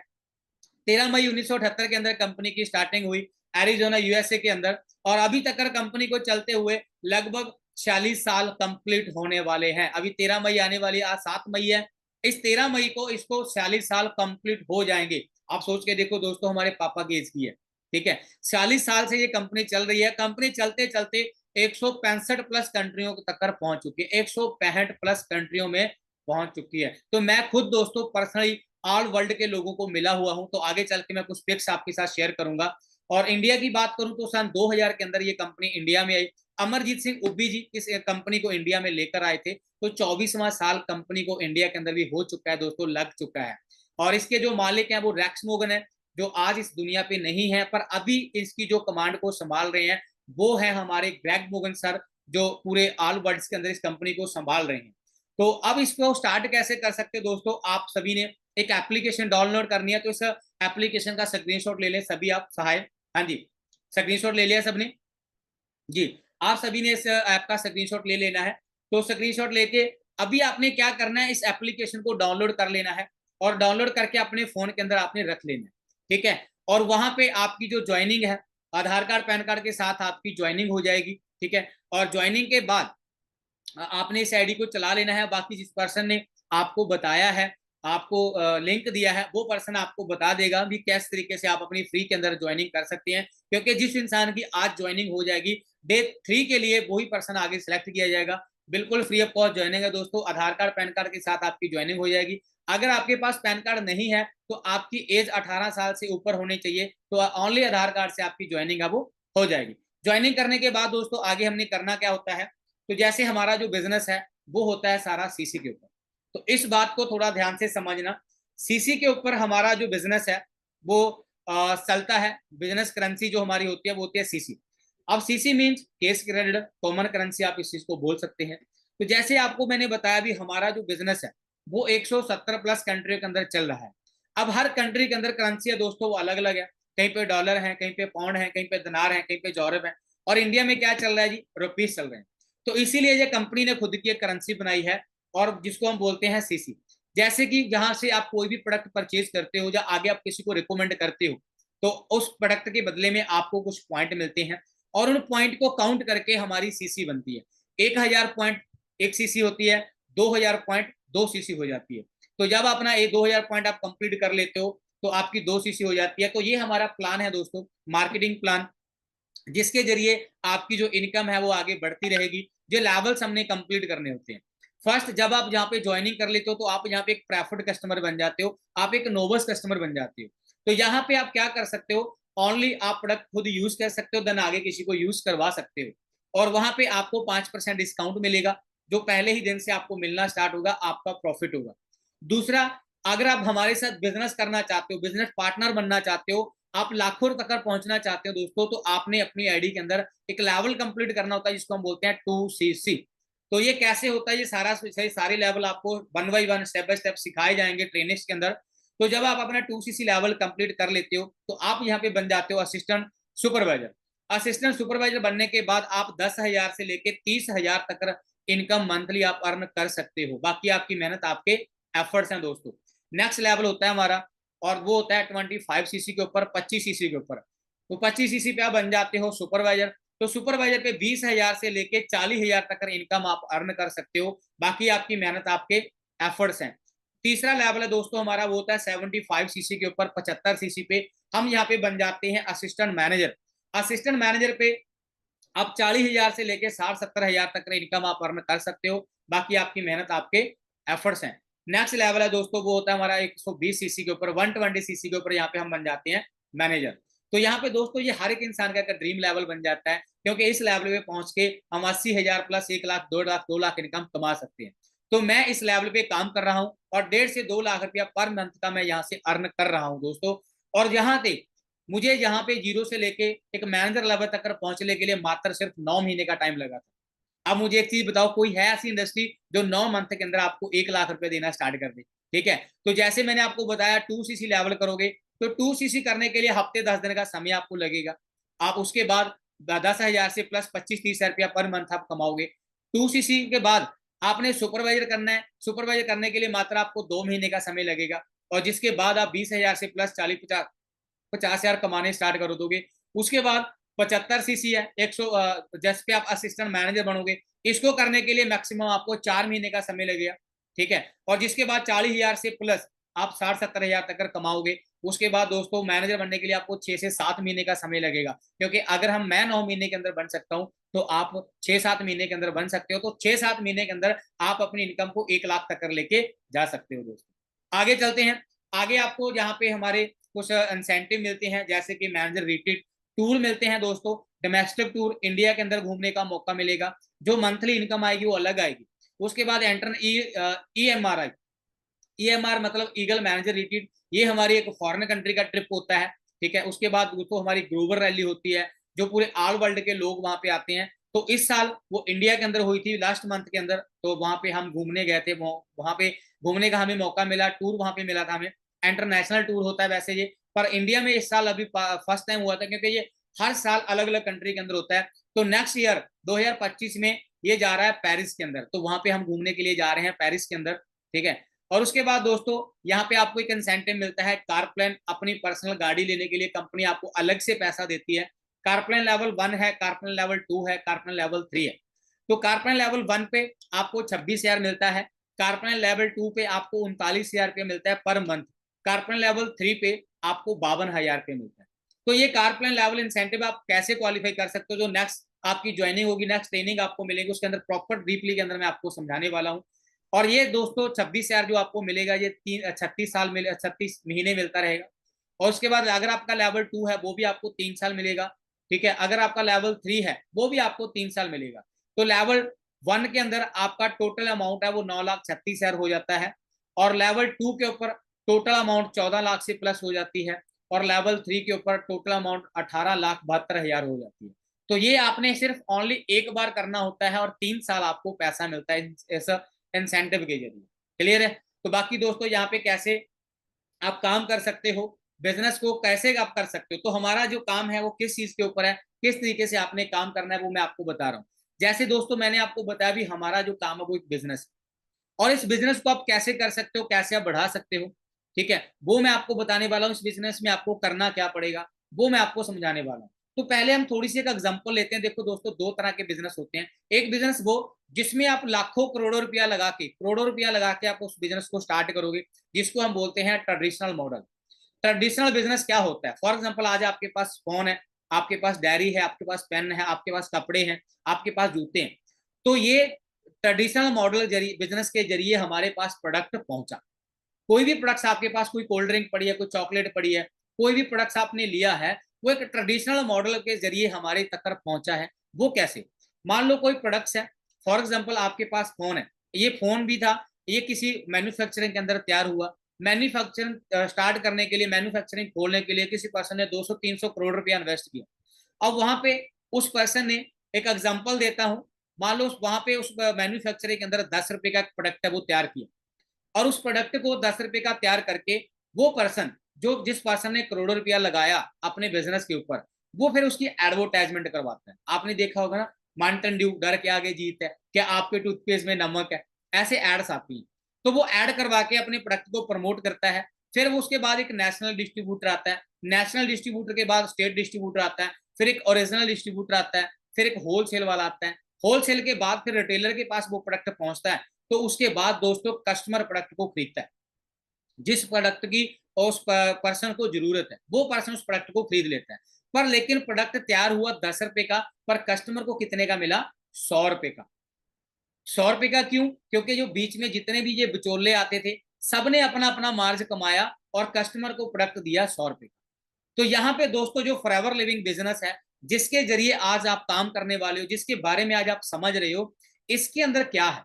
13 मई 1978 के अंदर कंपनी की स्टार्टिंग हुई एरिजोना यूएसए के अंदर, और अभी तक कंपनी को चलते हुए लगभग 46 साल कंप्लीट होने वाले हैं। अभी 13 मई आने वाली, आज 7 मई है, इस 13 मई को इसको 46 साल कंप्लीट हो जाएंगे। आप सोच के देखो दोस्तों, हमारे पापा की एज की है। ठीक है, 40 साल से ये कंपनी चल रही है। कंपनी चलते चलते 165 प्लस कंट्रियों तक पहुंच चुकी है, 165 प्लस कंट्रियों में पहुंच चुकी है। तो मैं खुद दोस्तों पर्सनली ऑल वर्ल्ड के लोगों को मिला हुआ हूं, तो आगे चल के मैं कुछ पिक्स आपके साथ शेयर करूंगा। और इंडिया की बात करूं तो सन 2000 के अंदर ये कंपनी इंडिया में आई। अमरजीत सिंह उब्बी जी इस कंपनी को इंडिया में लेकर आए थे। तो 24वां साल कंपनी को इंडिया के अंदर भी हो चुका है दोस्तों, लग चुका है। और इसके जो मालिक हैं वो रेक्स मोगन है, जो आज इस दुनिया पे नहीं है, पर अभी इसकी जो कमांड को संभाल रहे हैं वो है हमारे ग्रेग मोगन सर, जो पूरे ऑल वर्ल्ड के अंदर इस कंपनी को संभाल रहे हैं। तो अब इसको स्टार्ट कैसे कर सकते हैं दोस्तों, आप सभी ने एक एप्लीकेशन डाउनलोड करनी है। तो इस एप्लीकेशन का स्क्रीनशॉट ले लें सभी आप सहाय। हाँ जी, स्क्रीनशॉट ले लिया सबने जी, आप सभी ने इस ऐप का स्क्रीनशॉट ले लेना है। तो स्क्रीनशॉट लेके अभी आपने क्या करना है, इस एप्लीकेशन को डाउनलोड कर लेना है और डाउनलोड करके अपने फोन के अंदर आपने रख लेना है, ठीक है। और वहां पे आपकी जो ज्वाइनिंग है, आधार कार्ड पैन कार्ड के साथ आपकी ज्वाइनिंग हो जाएगी, ठीक है। और ज्वाइनिंग के बाद आपने इस आईडी को चला लेना है। बाकी जिस पर्सन ने आपको बताया है, आपको लिंक दिया है, वो पर्सन आपको बता देगा भी किस तरीके से आप अपनी फ्री के अंदर ज्वाइनिंग कर सकते हैं। क्योंकि जिस इंसान की आज ज्वाइनिंग हो जाएगी डे 3 के लिए, वही पर्सन आगे सिलेक्ट किया जाएगा। बिल्कुल फ्री ऑफ कॉस्ट ज्वाइनिंग है दोस्तों। आधार कार्ड पैन कार्ड के साथ आपकी ज्वाइनिंग हो जाएगी। अगर आपके पास पैन कार्ड नहीं है तो आपकी एज 18 साल से ऊपर होनी चाहिए, तो ओनली आधार कार्ड से आपकी ज्वाइनिंग है वो हो जाएगी। ज्वाइनिंग करने के बाद दोस्तों आगे हमने करना क्या होता है, तो जैसे हमारा जो बिजनेस है वो होता है सारा सीसी के ऊपर। तो इस बात को थोड़ा ध्यान से समझना, सीसी के ऊपर हमारा जो बिजनेस है वो चलता है। बिजनेस करेंसी जो हमारी होती है वो होती है सीसी। अब CC means case credit, common currency आप इस चीज को बोल सकते हैं। तो जैसे आपको मैंने बताया भी, हमारा जो बिजनेस है वो 170 प्लस कंट्री के अंदर चल रहा है। अब हर कंट्री के अंदर करेंसी है दोस्तों वो अलग अलग है। कहीं पे डॉलर है, कहीं पे पाउंड है, कहीं पे दिनार है, कहीं पे जॉरब है। और इंडिया में क्या चल रहा है जी, रुपीज चल रहे हैं। तो इसीलिए ये कंपनी ने खुद की एक करेंसी बनाई है, और जिसको हम बोलते हैं सीसी। जैसे कि जहां से आप कोई भी प्रोडक्ट परचेज करते हो या आगे आप किसी को रिकमेंड करते हो, तो उस प्रोडक्ट के बदले में आपको कुछ पॉइंट मिलते हैं, और उन पॉइंट को काउंट करके हमारी सीसी बनती है। 1000 पॉइंट 1 सीसी होती है, 2000 पॉइंट 2 सीसी हो जाती है। तो जब अपना 2000 पॉइंट आप कंप्लीट कर लेते हो तो आपकी 2 सीसी हो जाती है। तो ये हमारा प्लान है दोस्तों, मार्केटिंग प्लान, जिसके जरिए आपकी जो इनकम है वो आगे बढ़ती रहेगी। जो लेवल्स हमने कंप्लीट करने होते हैं, फर्स्ट जब आप यहाँ पे ज्वाइनिंग कर लेते हो तो आप यहाँ पे एक प्रेफर्ड कस्टमर बन जाते हो, आप एक नोवस कस्टमर बन जाते हो। तो यहाँ पे आप क्या कर सकते हो, ओनली आप प्रोडक्ट खुद यूज कर सकते हो, देन आगे किसी को यूज करवा सकते हो। और वहां पे आपको 5% डिस्काउंट मिलेगा, जो पहले ही दिन से आपको मिलना स्टार्ट होगा, आपका प्रॉफिट होगा। दूसरा, अगर आप हमारे साथ बिजनेस करना चाहते हो, बिजनेस पार्टनर बनना चाहते हो, आप लाखों तक पहुंचना चाहते हो दोस्तों, तो आपने अपनी आईडी के अंदर एक लेवल कंप्लीट करना होता है, जिसको हम बोलते हैं 2CC। तो ये कैसे होता है, ये सारे लेवल आपको 1 बाय 1 स्टेप बाय स्टेप सिखाए जाएंगे ट्रेनिंग्स के अंदर। तो जब आप अपना 2CC लेवल कंप्लीट कर लेते हो तो आप यहाँ पे बन जाते हो असिस्टेंट सुपरवाइजर। असिस्टेंट सुपरवाइजर बनने के बाद आप 10,000 से लेके 30,000 तक इनकम मंथली आप अर्न कर सकते हो। बाकी आपकी मेहनत, आपके एफर्ट्स हैं दोस्तों। नेक्स्ट लेवल होता है हमारा, और वो होता है 25 सीसी के ऊपर, 25 सीसी के ऊपर। तो 25 सीसी पे आप बन जाते हो सुपरवाइजर। तो सुपरवाइजर पे 20,000 से लेके 40,000 तक इनकम आप अर्न कर सकते हो। बाकी आपकी मेहनत, आपके एफर्ट्स हैं। तीसरा लेवल है दोस्तों हमारा, वो होता है 75 सीसी के ऊपर। 75 सीसी पे हम यहाँ पे बन जाते हैं असिस्टेंट मैनेजर। असिस्टेंट मैनेजर पे आप 40,000 से लेके 60-70,000 तक इनकम आप अर्न कर सकते हो। बाकी आपकी मेहनत, आपके एफर्ट्स हैं। नेक्स्ट लेवल है दोस्तों, वो होता है हमारा 120 सीसी के ऊपर। 120 सीसी के ऊपर यहाँ पे हम बन जाते हैं मैनेजर। तो यहाँ पे दोस्तों ये हर एक इंसान का ड्रीम लेवल बन जाता है, क्योंकि इस लेवल पे पहुंच के हम 80,000 प्लस 1 लाख 2 लाख 2 लाख इनकम कमा सकते हैं। तो मैं इस लेवल पे काम कर रहा हूँ, और 1.5 से 2 लाख रुपया पर मंथ का मैं यहाँ से अर्न कर रहा हूँ दोस्तों। और यहाँ पे मुझे यहाँ पे जीरो से लेके एक मैनेजर लेवल तक पहुंचने के लिए मात्र सिर्फ 9 महीने का टाइम लगा था। अब मुझे एक चीज बताओ, कोई है ऐसी इंडस्ट्री जो 9 मंथ के अंदर आपको 1 लाख रुपए देना स्टार्ट कर दे? ठीक है, तो जैसे मैंने आपको बताया 2CC लेवल करोगे तो 2CC करने के लिए हफ्ते 10 दिन का समय आपको लगेगा। आप उसके बाद 10,000 से प्लस 25-30 रुपया पर मंथ आप कमाओगे। 2CC के बाद आपने सुपरवाइजर करना है। सुपरवाइजर करने के लिए मात्र आपको 2 महीने का समय लगेगा, और जिसके बाद आप 20,000 से प्लस 40-50 कमाने स्टार्ट कर दोगे। उसके बाद 75 सीसी है 100, जिस पे आप असिस्टेंट मैनेजर बनोगे। इसको करने के लिए मैक्सिमम आपको 4 महीने का समय लगेगा, ठीक है। और जिसके बाद 40,000 से प्लस आप 60-70 हजार तक कमाओगे। उसके बाद दोस्तों मैनेजर बनने के लिए आपको 6 से 7 महीने का समय लगेगा, क्योंकि अगर मैं 9 महीने के अंदर बन सकता हूँ तो आप 6-7 महीने के अंदर बन सकते हो। तो 6-7 महीने के अंदर आप अपनी इनकम को 1 लाख तक लेके जा सकते हो दोस्तों। आगे चलते हैं। आगे आपको यहाँ पे हमारे कुछ इंसेंटिव मिलते हैं, जैसे कि मैनेजर रिट्रीट, टूर मिलते हैं दोस्तों, डोमेस्टिक टूर, इंडिया के अंदर घूमने का मौका मिलेगा, जो मंथली इनकम आएगी वो अलग आएगी। उसके बाद एंटर EMR, EMR मतलब ईगल मैनेजर रिट्रीट, ये हमारी एक फॉरेन कंट्री का ट्रिप होता है, ठीक है। उसके बाद तो हमारी ग्लोबल रैली होती है, जो पूरे ऑल वर्ल्ड के लोग वहां पे आते हैं। तो इस साल वो इंडिया के अंदर हुई थी लास्ट मंथ के अंदर, तो वहां पे हम घूमने गए थे, वहां पे घूमने का हमें मौका मिला, टूर वहां पे मिला था हमें। इंटरनेशनल टूर होता है वैसे ये, पर इंडिया में इस साल अभी फर्स्ट टाइम हुआ था, क्योंकि ये हर साल अलग अलग कंट्री के अंदर होता है। तो नेक्स्ट ईयर 2025 में ये जा रहा है पेरिस के अंदर, तो वहां पे हम घूमने के लिए जा रहे हैं पेरिस के अंदर, ठीक है। और उसके बाद दोस्तों यहाँ पे आपको एक इंसेंटिव मिलता है, कार प्लान, अपनी पर्सनल गाड़ी लेने के लिए कंपनी आपको अलग से पैसा देती है। कार प्लान लेवल 1 है, कार प्लान लेवल 2 है, कार प्लान लेवल 3 है। तो कार प्लान लेवल 1 पे आपको 26,000 मिलता है, कार प्लान लेवल 2 पे आपको 39,000 रुपये मिलता है per month, car plan level 3 पे आपको 52,000 रुपये मिलता है। तो ये कार प्लान लेवल इंसेंटिव आप कैसे क्वालिफाई कर सकते हो, जो नेक्स्ट आपकी ज्वाइनिंग होगी, नेक्स्ट ट्रेनिंग आपको मिलेगी, उसके अंदर प्रॉपर डीपली के अंदर मैं आपको समझाने वाला हूँ। और ये दोस्तों 26,000 जो आपको मिलेगा, ये 36 महीने मिलता रहेगा। और उसके बाद अगर आपका लेवल 2 है वो भी आपको 3 साल मिलेगा, ठीक है। अगर आपका लेवल 3 है वो भी आपको 3 साल मिलेगा। तो लेवल 1 के अंदर आपका टोटल अमाउंट है वो 9,36,000 हो जाता है, और लेवल 2 के ऊपर टोटल अमाउंट 14 लाख से प्लस हो जाती है, और लेवल 3 के ऊपर टोटल अमाउंट 18,72,000 हो जाती है। तो ये आपने सिर्फ ओनली एक बार करना होता है, और 3 साल आपको पैसा मिलता है ऐसा इंसेंटिव के जरिए। क्लियर है। तो बाकी दोस्तों यहाँ पे कैसे आप काम कर सकते हो, बिजनेस को कैसे आप कर सकते हो, तो हमारा जो काम है वो किस चीज के ऊपर है, किस तरीके से आपने काम करना है, वो मैं आपको बता रहा हूँ। जैसे दोस्तों मैंने आपको बताया भी, हमारा जो काम है वो एक बिजनेस है, और इस बिजनेस को आप कैसे कर सकते हो, कैसे आप बढ़ा सकते हो, ठीक है, वो मैं आपको बताने वाला हूँ। इस बिजनेस में आपको करना क्या पड़ेगा वो मैं आपको समझाने वाला हूँ। तो पहले हम थोड़ी सी एक एग्जांपल लेते हैं। देखो दोस्तों, दो तरह के बिजनेस होते हैं। एक बिजनेस वो जिसमें आप लाखों करोड़ों रुपया लगा के आप उस बिजनेस को स्टार्ट करोगे, जिसको हम बोलते हैं ट्रेडिशनल मॉडल। ट्रेडिशनल बिजनेस क्या होता है, फॉर एग्जाम्पल आज आपके पास फोन है, आपके पास डायरी है, आपके पास पेन है, आपके पास कपड़े हैं, आपके पास जूते हैं। तो ये ट्रेडिशनल मॉडल बिजनेस के जरिए हमारे पास प्रोडक्ट पहुंचा। कोई भी प्रोडक्ट्स आपके पास, कोई कोल्ड ड्रिंक पड़ी है, कोई चॉकलेट पड़ी है, कोई भी प्रोडक्ट्स आपने लिया है, वो एक ट्रेडिशनल मॉडल के जरिए हमारे तक पहुंचा है। वो कैसे, मान लो कोई प्रोडक्ट्स है, फॉर एग्जाम्पल आपके पास फोन है, ये फोन भी था, ये किसी मैन्युफैक्चरिंग के अंदर तैयार हुआ। मैन्युफैक्चरिंग स्टार्ट करने के लिए, मैन्युफैक्चरिंग खोलने के लिए किसी पर्सन ने 200-300 करोड़ रुपया इन्वेस्ट किया। अब वहां पे उस पर्सन ने, एक एग्जाम्पल देता हूं, मान लो वहां पे उस मैन्युफैक्चरिंग के अंदर 10 रुपए का प्रोडक्ट है वो तैयार किया, और उस प्रोडक्ट को 10 रुपए का तैयार करके वो पर्सन, जो जिस पर्सन ने करोड़ों रुपया लगाया अपने बिजनेस के ऊपर, वो फिर उसकी एडवर्टाइजमेंट करवाता है। आपने देखा होगा ना, माउंटेन ड्यू डर के आगे जीत है, क्या आपके टूथपेस्ट में नमक है, ऐसे एड्स आती हैं। तो वो एड करवा के अपने प्रोडक्ट को प्रमोट करता है। फिर वो उसके बाद एक नेशनल डिस्ट्रीब्यूटर आता है, नेशनल डिस्ट्रीब्यूटर के बाद स्टेट डिस्ट्रीब्यूटर आता है, फिर एक ओरिजिनल डिस्ट्रीब्यूटर आता है, फिर एक होलसेल वाला आता है, होलसेल के बाद फिर रिटेलर के पास वो प्रोडक्ट पहुंचता है। तो उसके बाद दोस्तों कस्टमर प्रोडक्ट को खरीदता है, जिस प्रोडक्ट की उस पर्सन को जरूरत है वो पर्सन उस प्रोडक्ट को खरीद लेता है। पर लेकिन प्रोडक्ट तैयार हुआ 10 रुपए का, पर कस्टमर को कितने का मिला, 100 रुपए का। 100 रुपए का क्यों, क्योंकि जो बीच में जितने भी ये बिचौले आते थे, सबने अपना अपना मार्ज कमाया और कस्टमर को प्रोडक्ट दिया 100 रुपए का। तो यहाँ पे दोस्तों जो फॉरएवर लिविंग बिजनेस है, जिसके जरिए आज आप काम करने वाले हो, जिसके बारे में आज आप समझ रहे हो, इसके अंदर क्या है,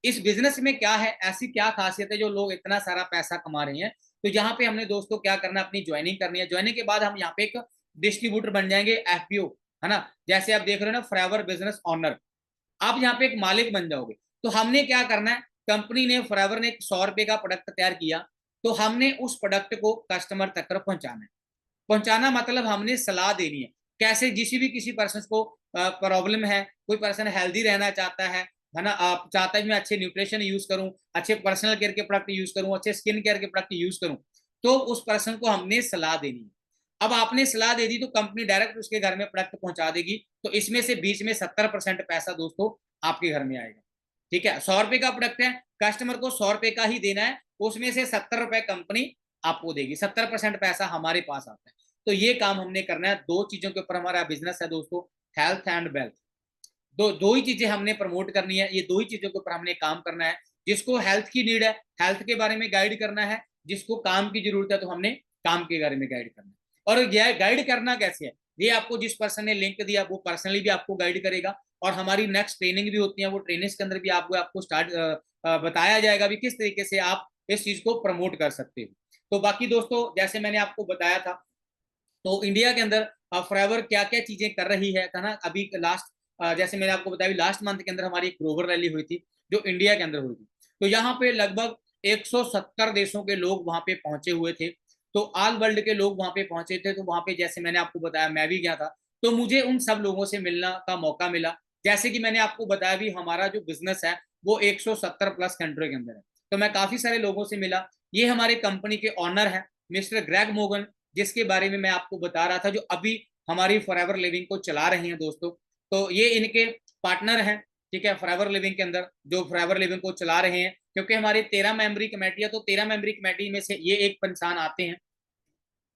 इस बिजनेस में क्या है, ऐसी क्या खासियत है जो लोग इतना सारा पैसा कमा रहे हैं। तो यहाँ पे हमने दोस्तों क्या करना है, अपनी ज्वाइनिंग करनी है। ज्वाइनिंग के बाद हम यहाँ पे एक डिस्ट्रीब्यूटर बन जाएंगे, FPO, है ना। जैसे आप देख रहे हो ना, फॉरएवर बिजनेस ऑनर, आप यहाँ पे एक मालिक बन जाओगे। तो हमने क्या करना है, कंपनी ने, फॉरएवर ने 100 रुपए का प्रोडक्ट तैयार किया, तो हमने उस प्रोडक्ट को कस्टमर तक पहुंचाना है। पहुंचाना मतलब हमने सलाह देनी है, कैसे किसी पर्सन को प्रॉब्लम है, कोई पर्सन हेल्दी रहना चाहता है ना, आप चाहता है मैं अच्छे न्यूट्रिशन यूज करूं, अच्छे पर्सनल केयर के प्रोडक्ट यूज करूं, अच्छे स्किन केयर के प्रोडक्ट यूज करूं, तो उस पर्सन को हमने सलाह देनी है। अब आपने सलाह दे दी तो कंपनी डायरेक्ट उसके घर में प्रोडक्ट पहुंचा देगी, तो इसमें से बीच में 70% पैसा दोस्तों आपके घर में आएगा, ठीक है, 100 रुपए का प्रोडक्ट है, कस्टमर को 100 रुपए का ही देना है, उसमें से 70 रुपए कंपनी आपको देगी, 70% पैसा हमारे पास आता है। तो ये काम हमने करना है। दो चीजों के ऊपर हमारा बिजनेस है दोस्तों, हेल्थ एंड वेल्थ। दो ही चीजें हमने प्रमोट करनी है, ये दो ही चीजों के ऊपर हमने काम करना है। जिसको हेल्थ की नीड है, हेल्थ के बारे में गाइड करना है, जिसको काम की जरूरत है तो हमने काम के बारे में गाइड करना है। और गाइड करना कैसे है, ये आपको जिस पर्सन ने लिंक दिया वो पर्सनली भी आपको गाइड करेगा, और हमारी नेक्स्ट ट्रेनिंग भी होती है, वो ट्रेनिंग्स के अंदर भी आपको स्टार्ट बताया जाएगा भी किस तरीके से आप इस चीज को प्रमोट कर सकते हो। तो बाकी दोस्तों, जैसे मैंने आपको बताया था, तो इंडिया के अंदर फॉरएवर क्या क्या चीजें कर रही है ना। अभी लास्ट, जैसे मैंने आपको बताया, लास्ट मंथ के अंदर हमारी एक ग्लोबल रैली हुई थी जो इंडिया के अंदर हुई थी। तो यहाँ पे लगभग 170 देशों के लोग वहां पे पहुंचे हुए थे। तो ऑल वर्ल्ड के लोग वहां पे पहुंचे थे। तो वहां पे जैसे मैंने आपको बताया, मैं भी गया था, तो मुझे उन सब लोगों से मिलना का मौका मिला। जैसे कि मैंने आपको बताया भी, हमारा जो बिजनेस है वो 170 प्लस कंट्री के अंदर है। तो मैं काफी सारे लोगों से मिला। ये हमारे कंपनी के ऑनर है मिस्टर ग्रेग मोगन, जिसके बारे में मैं आपको बता रहा था, जो अभी हमारी फॉरएवर लिविंग को चला रहे हैं दोस्तों। तो ये इनके पार्टनर हैं, ठीक है, फॉरएवर लिविंग के अंदर, जो फॉरएवर लिविंग को चला रहे हैं। क्योंकि हमारी 13 मेंबरी कमेटी है, तो 13 मेंबरी कमेटी में से ये एक इंसान आते हैं।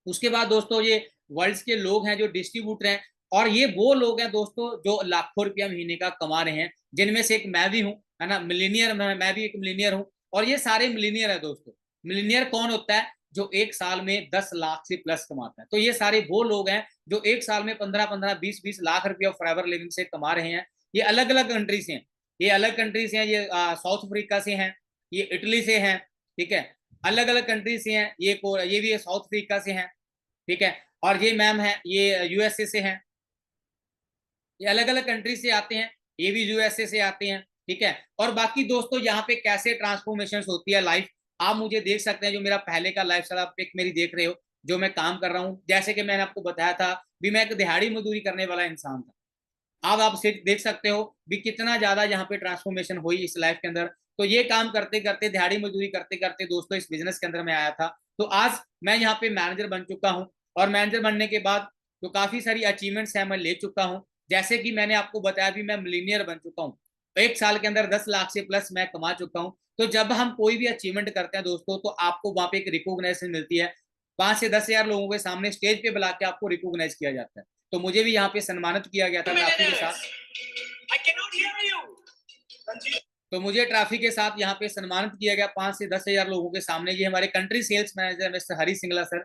उसके बाद दोस्तों, ये वर्ल्ड के लोग हैं जो डिस्ट्रीब्यूटर हैं, और ये वो लोग हैं दोस्तों जो लाखों रुपया महीने का कमा रहे हैं, जिनमें से एक मैं भी हूँ, है ना, मिलीनियर। मैं भी एक मिलीनियर हूँ, और ये सारे मिलीनियर है दोस्तों। मिलीनियर कौन होता है? जो एक साल में 10 लाख से प्लस कमाता है। तो ये सारे वो लोग हैं जो एक साल में 15-15, 20-20 लाख रुपया फॉरएवर लिविंग से कमा रहे हैं। ये अलग अलग कंट्री से हैं, ये अलग कंट्री से हैं, ये साउथ अफ्रीका से हैं, ये इटली से हैं, ठीक है, अलग अलग कंट्री से हैं। ये भी साउथ अफ्रीका से हैं, ठीक है। और ये मैम है, ये यूएसए से हैं। ये अलग अलग कंट्री से आते हैं, ये भी यूएसए से आते हैं, ठीक है। और बाकी दोस्तों, यहाँ पे कैसे ट्रांसफॉर्मेशन होती है लाइफ, आप मुझे देख सकते हैं। जो मेरा पहले का लाइफ स्टाइल आप पिक मेरी देख रहे हो, जो मैं काम कर रहा हूँ, जैसे कि मैंने आपको बताया था भी, मैं एक दिहाड़ी मजदूरी करने वाला इंसान था। अब आप देख सकते हो भी कितना ज्यादा यहाँ पे ट्रांसफॉर्मेशन हुई इस लाइफ के अंदर। तो ये काम करते करते, दिहाड़ी मजदूरी करते करते दोस्तों, इस बिजनेस के अंदर मैं आया था। तो आज मैं यहाँ पे मैनेजर बन चुका हूँ, और मैनेजर बनने के बाद तो काफी सारी अचीवमेंट्स है मैं ले चुका हूँ। जैसे कि मैंने आपको बताया भी, मैं मिलीनियर बन चुका हूँ। एक साल के अंदर 10 लाख से प्लस मैं कमा चुका हूँ। तो जब हम कोई भी अचीवमेंट करते हैं दोस्तों, तो आपको वहां पे एक रिकॉग्नाइजेशन मिलती है। 5 से 10 हजार लोगों के सामने स्टेज पे बुला के आपको रिकॉग्नाइज किया जाता है। तो मुझे भी यहाँ पे सम्मानित किया गया था ट्रॉफी के साथ। तो मुझे ट्रॉफी के साथ यहाँ पे सम्मानित किया गया 5 से 10 हजार लोगों के सामने। ये हमारे कंट्री सेल्स मैनेजर मिस्टर हरी सिंगला सर,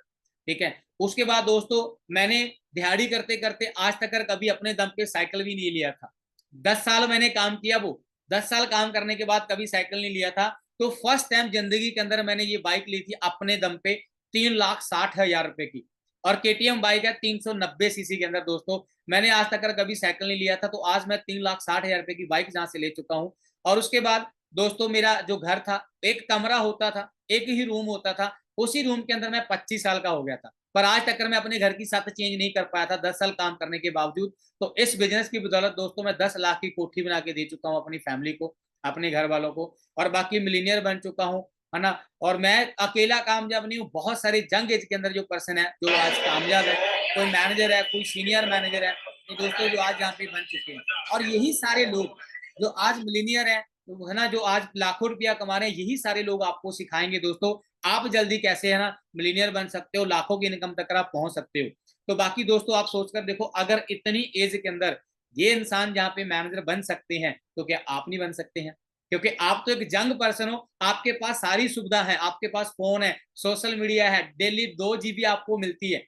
ठीक है। उसके बाद दोस्तों, मैंने दिहाड़ी करते करते आज तक कभी अपने दम पे साइकिल भी नहीं लिया था। 10 साल मैंने काम किया, वो 10 साल काम करने के बाद कभी साइकिल नहीं लिया था। तो फर्स्ट टाइम जिंदगी के अंदर मैंने ये बाइक ली थी अपने दम पे, 3,60,000 रुपए की। और केटीएम बाइक है 390 सीसी के अंदर दोस्तों। मैंने आज तक कभी साइकिल नहीं लिया था। तो आज मैं 3,60,000 रुपए की बाइक जहां से ले चुका हूँ। और उसके बाद दोस्तों, मेरा जो घर था, एक कमरा होता था, एक ही रूम होता था, उसी रूम के अंदर मैं 25 साल का हो गया था। पर आज तक मैं अपने घर की छत चेंज नहीं कर पाया था 10 साल काम करने के बावजूद। तो इस बिजनेस की बदौलत दोस्तों, मैं 10 लाख की कोठी बना के दे चुका हूँ अपनी फैमिली को, अपने घर वालों को, और बाकी मिलीनियर बन चुका हूँ, है ना। और मैं अकेला कामयाब नहीं हूँ, बहुत सारे जंग एज के अंदर जो पर्सन है जो आज कामयाब है, कोई मैनेजर है, कोई सीनियर मैनेजर है, तो दोस्तों जो आज यहाँ पे बन चुके हैं। और यही सारे लोग जो आज मिलीनियर है, तो है ना, जो आज लाखों रुपया कमा रहे हैं, यही सारे लोग आपको सिखाएंगे दोस्तों आप जल्दी कैसे, है ना, मिलीनियर बन सकते हो, लाखों की इनकम तक आप पहुंच सकते हो। तो बाकी दोस्तों, आप सोचकर देखो, अगर इतनी एज के अंदर ये इंसान जहाँ पे मैनेजर बन सकते हैं, तो क्या आप नहीं बन सकते हैं? क्योंकि आप तो एक जंग पर्सन हो, आपके पास सारी सुविधा है, आपके पास फोन है, सोशल मीडिया है, डेली 2 GB आपको मिलती है।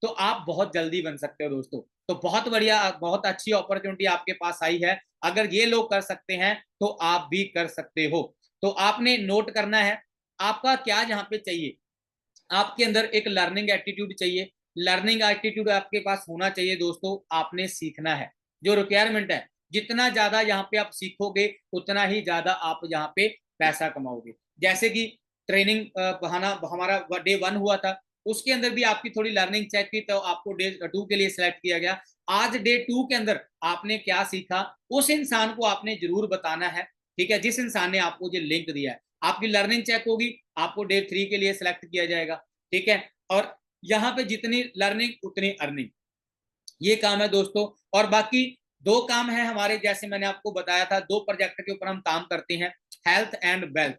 तो आप बहुत जल्दी बन सकते हो दोस्तों। तो बहुत बढ़िया, बहुत अच्छी अपॉर्चुनिटी आपके पास आई है। अगर ये लोग कर सकते हैं तो आप भी कर सकते हो। तो आपने नोट करना है, आपका क्या यहाँ पे चाहिए, आपके अंदर एक लर्निंग एटीट्यूड चाहिए। लर्निंग एटीट्यूड आपके पास होना चाहिए दोस्तों। आपने सीखना है, जो रिक्वायरमेंट है, जितना ज्यादा यहाँ पे आप सीखोगे उतना ही ज्यादा आप यहाँ पे पैसा कमाओगे। जैसे कि ट्रेनिंग बहाना हमारा डे 1 हुआ था, उसके अंदर भी आपकी थोड़ी लर्निंग चेक की, तो आपको डे 2 के लिए सिलेक्ट किया गया। आज डे 2 के अंदर आपने क्या सीखा, उस इंसान को आपने जरूर बताना है, ठीक है, जिस इंसान ने आपको ये लिंक दिया है। आपकी लर्निंग चेक होगी, आपको डे 3 के लिए सिलेक्ट किया जाएगा, ठीक है। और यहाँ पे जितनी लर्निंग उतनी अर्निंग, ये काम है दोस्तों। और बाकी दो काम है हमारे, जैसे मैंने आपको बताया था, दो प्रोजेक्ट के ऊपर हम काम करते हैं, health and wealth,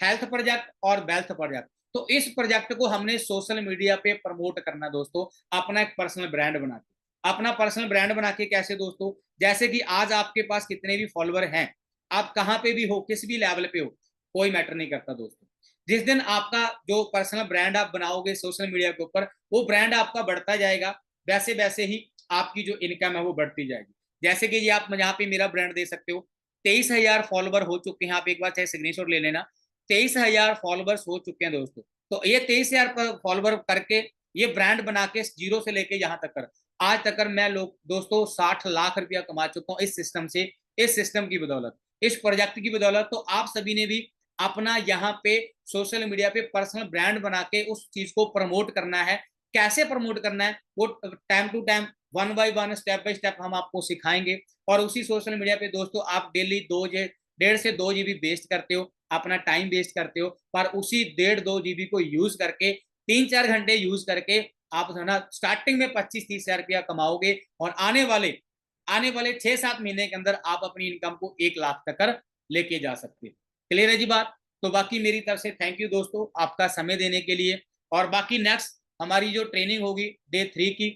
health project और वेल्थ प्रोजेक्ट। तो इस प्रोजेक्ट को हमने सोशल मीडिया पे प्रमोट करना दोस्तों, अपना एक पर्सनल ब्रांड बना के। अपना पर्सनल ब्रांड बना के कैसे दोस्तों, जैसे कि आज आपके पास कितने भी फॉलोअर हैं, आप कहां पे भी हो, किस भी लेवल पे हो, कोई मैटर नहीं करता दोस्तों। जिस दिन आपका जो पर्सनल ब्रांड आप बनाओगे सोशल मीडिया के ऊपर, वो ब्रांड आपका बढ़ता जाएगा, वैसे वैसे ही आपकी जो इनकम है वो बढ़ती जाएगी। जैसे कि ये आप यहाँ पे मेरा ब्रांड दे सकते हो, 23,000 फॉलोवर हो चुके हैं, आप एक बार चाहे स्क्रीनशॉट ले लेना, 23,000 फॉलोवर्स हो चुके हैं दोस्तों। तो ये 23,000 फॉलोवर करके ये ब्रांड बना के जीरो से लेके यहाँ तक कर, आज तक मैं लोग दोस्तों 60 लाख रुपया कमा चुका हूँ इस सिस्टम से, इस सिस्टम की बदौलत, इस प्रोजेक्ट की बदौलत। तो आप सभी ने भी अपना यहाँ पे सोशल मीडिया पे पर्सनल ब्रांड बना के उस चीज को प्रमोट करना है। कैसे प्रमोट करना है वो time to time, one by one, step by step हम आपको सिखाएंगे। और उसी सोशल मीडिया पे दोस्तों आप डेली 1.5 से 2 GB वेस्ट करते हो, अपना टाइम वेस्ट करते हो, पर उसी 1.5-2 GB को यूज करके 3-4 घंटे यूज करके आप है ना स्टार्टिंग में 25-30 हजार रुपया कमाओगे, और आने वाले 6-7 महीने के अंदर आप अपनी इनकम को 1 लाख तक लेके जा सकते हैं। क्लियर है जी बात? तो बाकी मेरी तरफ से थैंक यू दोस्तों आपका समय देने के लिए। और बाकी नेक्स्ट हमारी जो ट्रेनिंग होगी डे 3 की,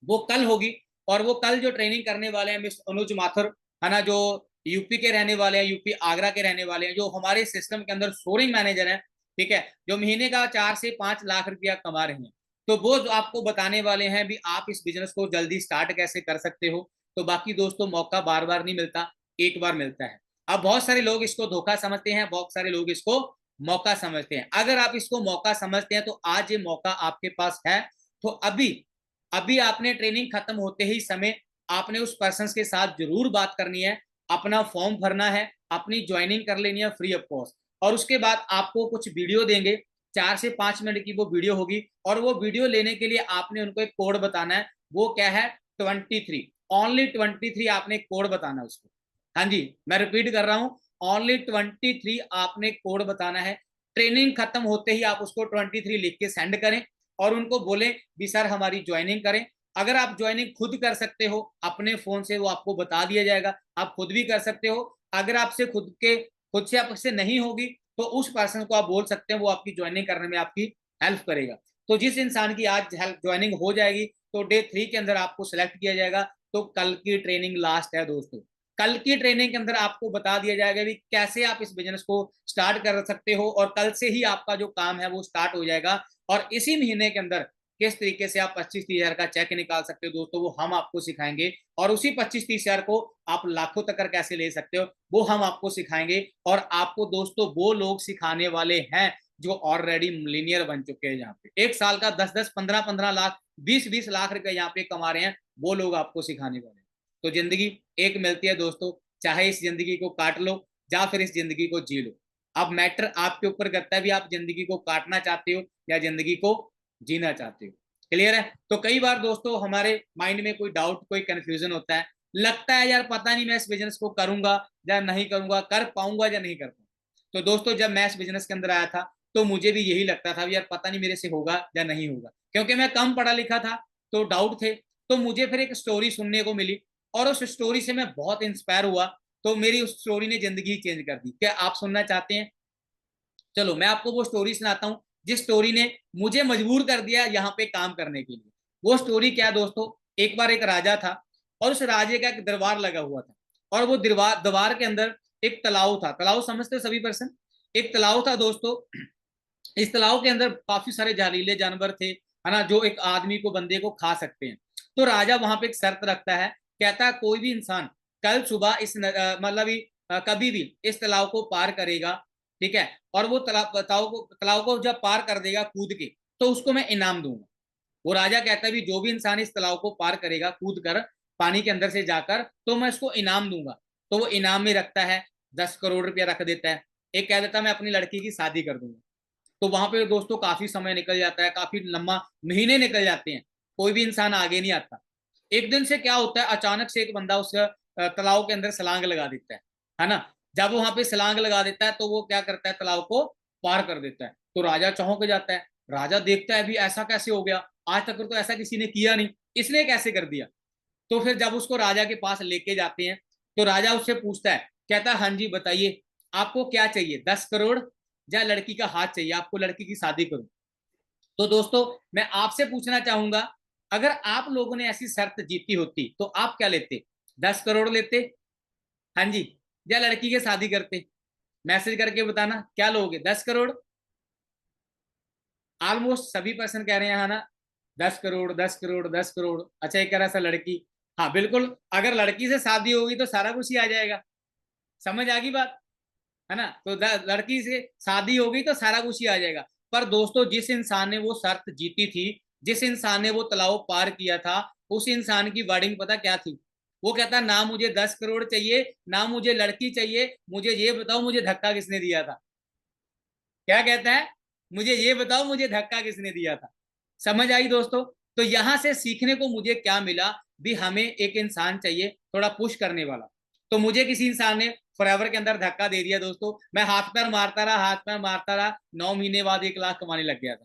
वो कल होगी। और वो कल जो ट्रेनिंग करने वाले हैं मिस्टर अनुज माथुर, है ना, जो यूपी के रहने वाले हैं, यूपी आगरा के रहने वाले हैं, जो हमारे सिस्टम के अंदर स्टोरिंग मैनेजर हैं, ठीक है, जो महीने का 4 से 5 लाख रुपया कमा रहे हैं। तो वो जो आपको बताने वाले हैं भी आप इस बिजनेस को जल्दी स्टार्ट कैसे कर सकते हो। तो बाकी दोस्तों मौका बार बार नहीं मिलता, एक बार मिलता है। अब बहुत सारे लोग इसको धोखा समझते हैं, बहुत सारे लोग इसको मौका समझते हैं। अगर आप इसको मौका समझते हैं तो आज ये मौका आपके पास है। तो अभी अभी आपने ट्रेनिंग खत्म होते ही समय आपने उस पर्सन के साथ जरूर बात करनी है, अपना फॉर्म भरना है, अपनी ज्वाइनिंग कर लेनी है फ्री ऑफ कॉस्ट। और उसके बाद आपको कुछ वीडियो देंगे, 4 से 5 मिनट की वो वीडियो होगी, और वो वीडियो लेने के लिए आपने उनको एक कोड बताना है। वो क्या है? 23, ओनली 23 आपने कोड बताना है उसको। हाँ जी, मैं रिपीट कर रहा हूं, ओनली 23 आपने कोड बताना है। ट्रेनिंग खत्म होते ही आप उसको 23 लिख के सेंड करें, और उनको बोले भी सर हमारी ज्वाइनिंग करें। अगर आप ज्वाइनिंग खुद कर सकते हो अपने फोन से, वो आपको बता दिया जाएगा, आप खुद भी कर सकते हो। अगर आपसे खुद से आपसे नहीं होगी तो उस पर्सन को आप बोल सकते हैं, वो आपकी ज्वाइनिंग करने में आपकी हेल्प करेगा। तो जिस इंसान की आज हेल्प ज्वाइनिंग हो जाएगी तो डे 3 के अंदर आपको सिलेक्ट किया जाएगा। तो कल की ट्रेनिंग लास्ट है दोस्तों, कल की ट्रेनिंग के अंदर आपको बता दिया जाएगा भी कैसे आप इस बिजनेस को स्टार्ट कर सकते हो, और कल से ही आपका जो काम है वो स्टार्ट हो जाएगा। और इसी महीने के अंदर किस तरीके से आप 25-30 हजार का चेक निकाल सकते हो दोस्तों, वो हम आपको सिखाएंगे। और उसी 25-30 हजार को आप लाखों तक कैसे ले सकते हो वो हम आपको सिखाएंगे। और आपको दोस्तों वो लोग सिखाने वाले हैं जो ऑलरेडी मिलीनियर बन चुके हैं, यहाँ पे 1 साल का 10-10, 15-15 लाख, 20-20 लाख रुपए यहाँ पे कमा रहे हैं, वो लोग आपको सिखाने वाले हैं। तो जिंदगी एक मिलती है दोस्तों, चाहे इस जिंदगी को काट लो या फिर इस जिंदगी को जी लो। अब मैटर आपके ऊपर करता है भी आप जिंदगी को काटना चाहते हो या जिंदगी को जीना चाहते हो। क्लियर है? तो कई बार दोस्तों हमारे माइंड में कोई डाउट, कोई कंफ्यूजन होता है, लगता है यार पता नहीं मैं इस बिजनेस को करूंगा या नहीं करूंगा, कर पाऊंगा या नहीं कर पाऊंगा। तो दोस्तों जब मैं इस बिजनेस के अंदर आया था तो मुझे भी यही लगता था यार पता नहीं मेरे से होगा या नहीं होगा, क्योंकि मैं कम पढ़ा लिखा था, तो डाउट थे। तो मुझे फिर एक स्टोरी सुनने को मिली, और उस स्टोरी से मैं बहुत इंस्पायर हुआ। तो मेरी उस स्टोरी ने जिंदगी चेंज कर दी। क्या आप सुनना चाहते हैं? चलो मैं आपको वो स्टोरी सुनाता हूँ जिस स्टोरी ने मुझे मजबूर कर दिया यहाँ पे काम करने के लिए। वो स्टोरी क्या है दोस्तों, एक बार एक राजा था, और उस राजे का एक दरबार लगा हुआ था, और वो दरबार के अंदर एक तालाब था। तालाब समझते हो सभी पर्सन? एक तालाब था दोस्तों। इस तालाब के अंदर काफी सारे जहरीले जानवर थे, है ना, जो एक आदमी को, बंदे को खा सकते हैं। तो राजा वहां पे एक शर्त रखता है, कहता है कोई भी इंसान कल सुबह मतलब कभी भी इस तालाब को पार करेगा, ठीक है, और वो तालाब को जब पार कर देगा कूद के, तो उसको मैं इनाम दूंगा। वो राजा कहता है भी जो भी इंसान इस तालाब को पार करेगा कूद कर पानी के अंदर से जाकर, तो मैं उसको इनाम दूंगा। तो वो इनाम में रखता है 10 करोड़ रुपया रख देता है। एक कह देता है मैं अपनी लड़की की शादी कर दूंगा। तो वहां पे दोस्तों काफी समय निकल जाता है, काफी लंबा महीने निकल जाते हैं, कोई भी इंसान आगे नहीं आता। एक दिन से क्या होता है, अचानक से एक बंदा उस तालाब के अंदर छलांग लगा देता है ना। जब वो वहां पे छलांग लगा देता है तो वो क्या करता है, तालाब को पार कर देता है। तो राजा चौंक जाता है, राजा देखता है भी ऐसा कैसे हो गया, आज तक तो ऐसा किसी ने किया नहीं, इसने कैसे कर दिया। तो फिर जब उसको राजा के पास लेके जाते हैं तो राजा उससे पूछता है, कहता है हाँ जी बताइए आपको क्या चाहिए, 10 करोड़ या लड़की का हाथ चाहिए, आपको लड़की की शादी करूं। तो दोस्तों मैं आपसे पूछना चाहूंगा, अगर आप लोगों ने ऐसी शर्त जीती होती तो आप क्या लेते, 10 करोड़ लेते, हाँ जी, या लड़की के शादी करते? मैसेज करके बताना क्या लोगे, 10 करोड़? ऑलमोस्ट सभी पर्सन कह रहे हैं हाँ ना, 10 करोड़ 10 करोड़ 10 करोड़। अच्छा एक कह रहा सा लड़की, हाँ बिल्कुल, अगर लड़की से शादी होगी तो सारा कुछ ही आ जाएगा। समझ आ गई बात, है ना? तो लड़की से शादी होगी तो सारा कुछ ही आ जाएगा। पर दोस्तों जिस इंसान ने वो शर्त जीती थी, जिस इंसान ने वो तलाव पार किया था, उस इंसान की वर्डिंग पता क्या थी? वो कहता ना मुझे 10 करोड़ चाहिए, ना मुझे लड़की चाहिए, मुझे ये बताओ मुझे धक्का किसने दिया था। क्या कहता है? मुझे ये बताओ मुझे धक्का किसने दिया था। समझ आई दोस्तों? तो यहां से सीखने को मुझे क्या मिला भी, हमें एक इंसान चाहिए थोड़ा पुश करने वाला। तो मुझे किसी इंसान ने फॉरएवर के अंदर धक्का दे दिया दोस्तों, मैं हाथ पैर मारता रहा, हाथ पैर मारता रहा, 9 महीने बाद 1 लाख कमाने लग गया था।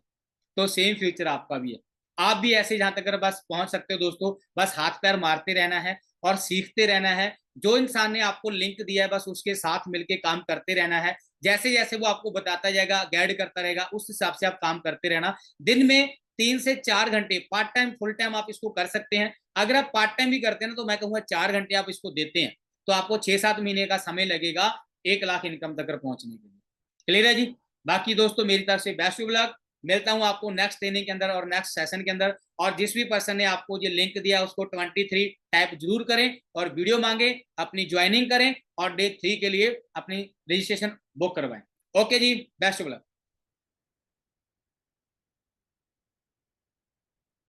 तो सेम फ्यूचर आपका भी है, आप भी ऐसे जहां तक बस पहुंच सकते हो दोस्तों, बस हाथ पैर मारते रहना है और सीखते रहना है। जो इंसान ने आपको लिंक दिया है बस उसके साथ मिलके काम करते रहना है, जैसे जैसे वो आपको बताता जाएगा, गाइड करता रहेगा, उस हिसाब से आप काम करते रहना। दिन में 3 से 4 घंटे पार्ट टाइम फुल टाइम आप इसको कर सकते हैं। अगर आप पार्ट टाइम भी करते हैं ना तो मैं कहूंगा 4 घंटे आप इसको देते हैं तो आपको 6-7 महीने का समय लगेगा 1 लाख इनकम तक पहुंचने के लिए। क्लियर है जी? बाकी दोस्तों मेरी तरफ से बेस्ट ऑफ लक, मिलता हूं आपको नेक्स्ट ट्रेनिंग के अंदर और नेक्स्ट सेशन के अंदर। और जिस भी पर्सन ने आपको ये लिंक दिया उसको 23 टाइप जरूर करें और वीडियो मांगे, अपनी ज्वाइनिंग करें और डे 3 के लिए अपनी रजिस्ट्रेशन बुक करवाएं। ओके जी, बेस्ट ऑफ लक।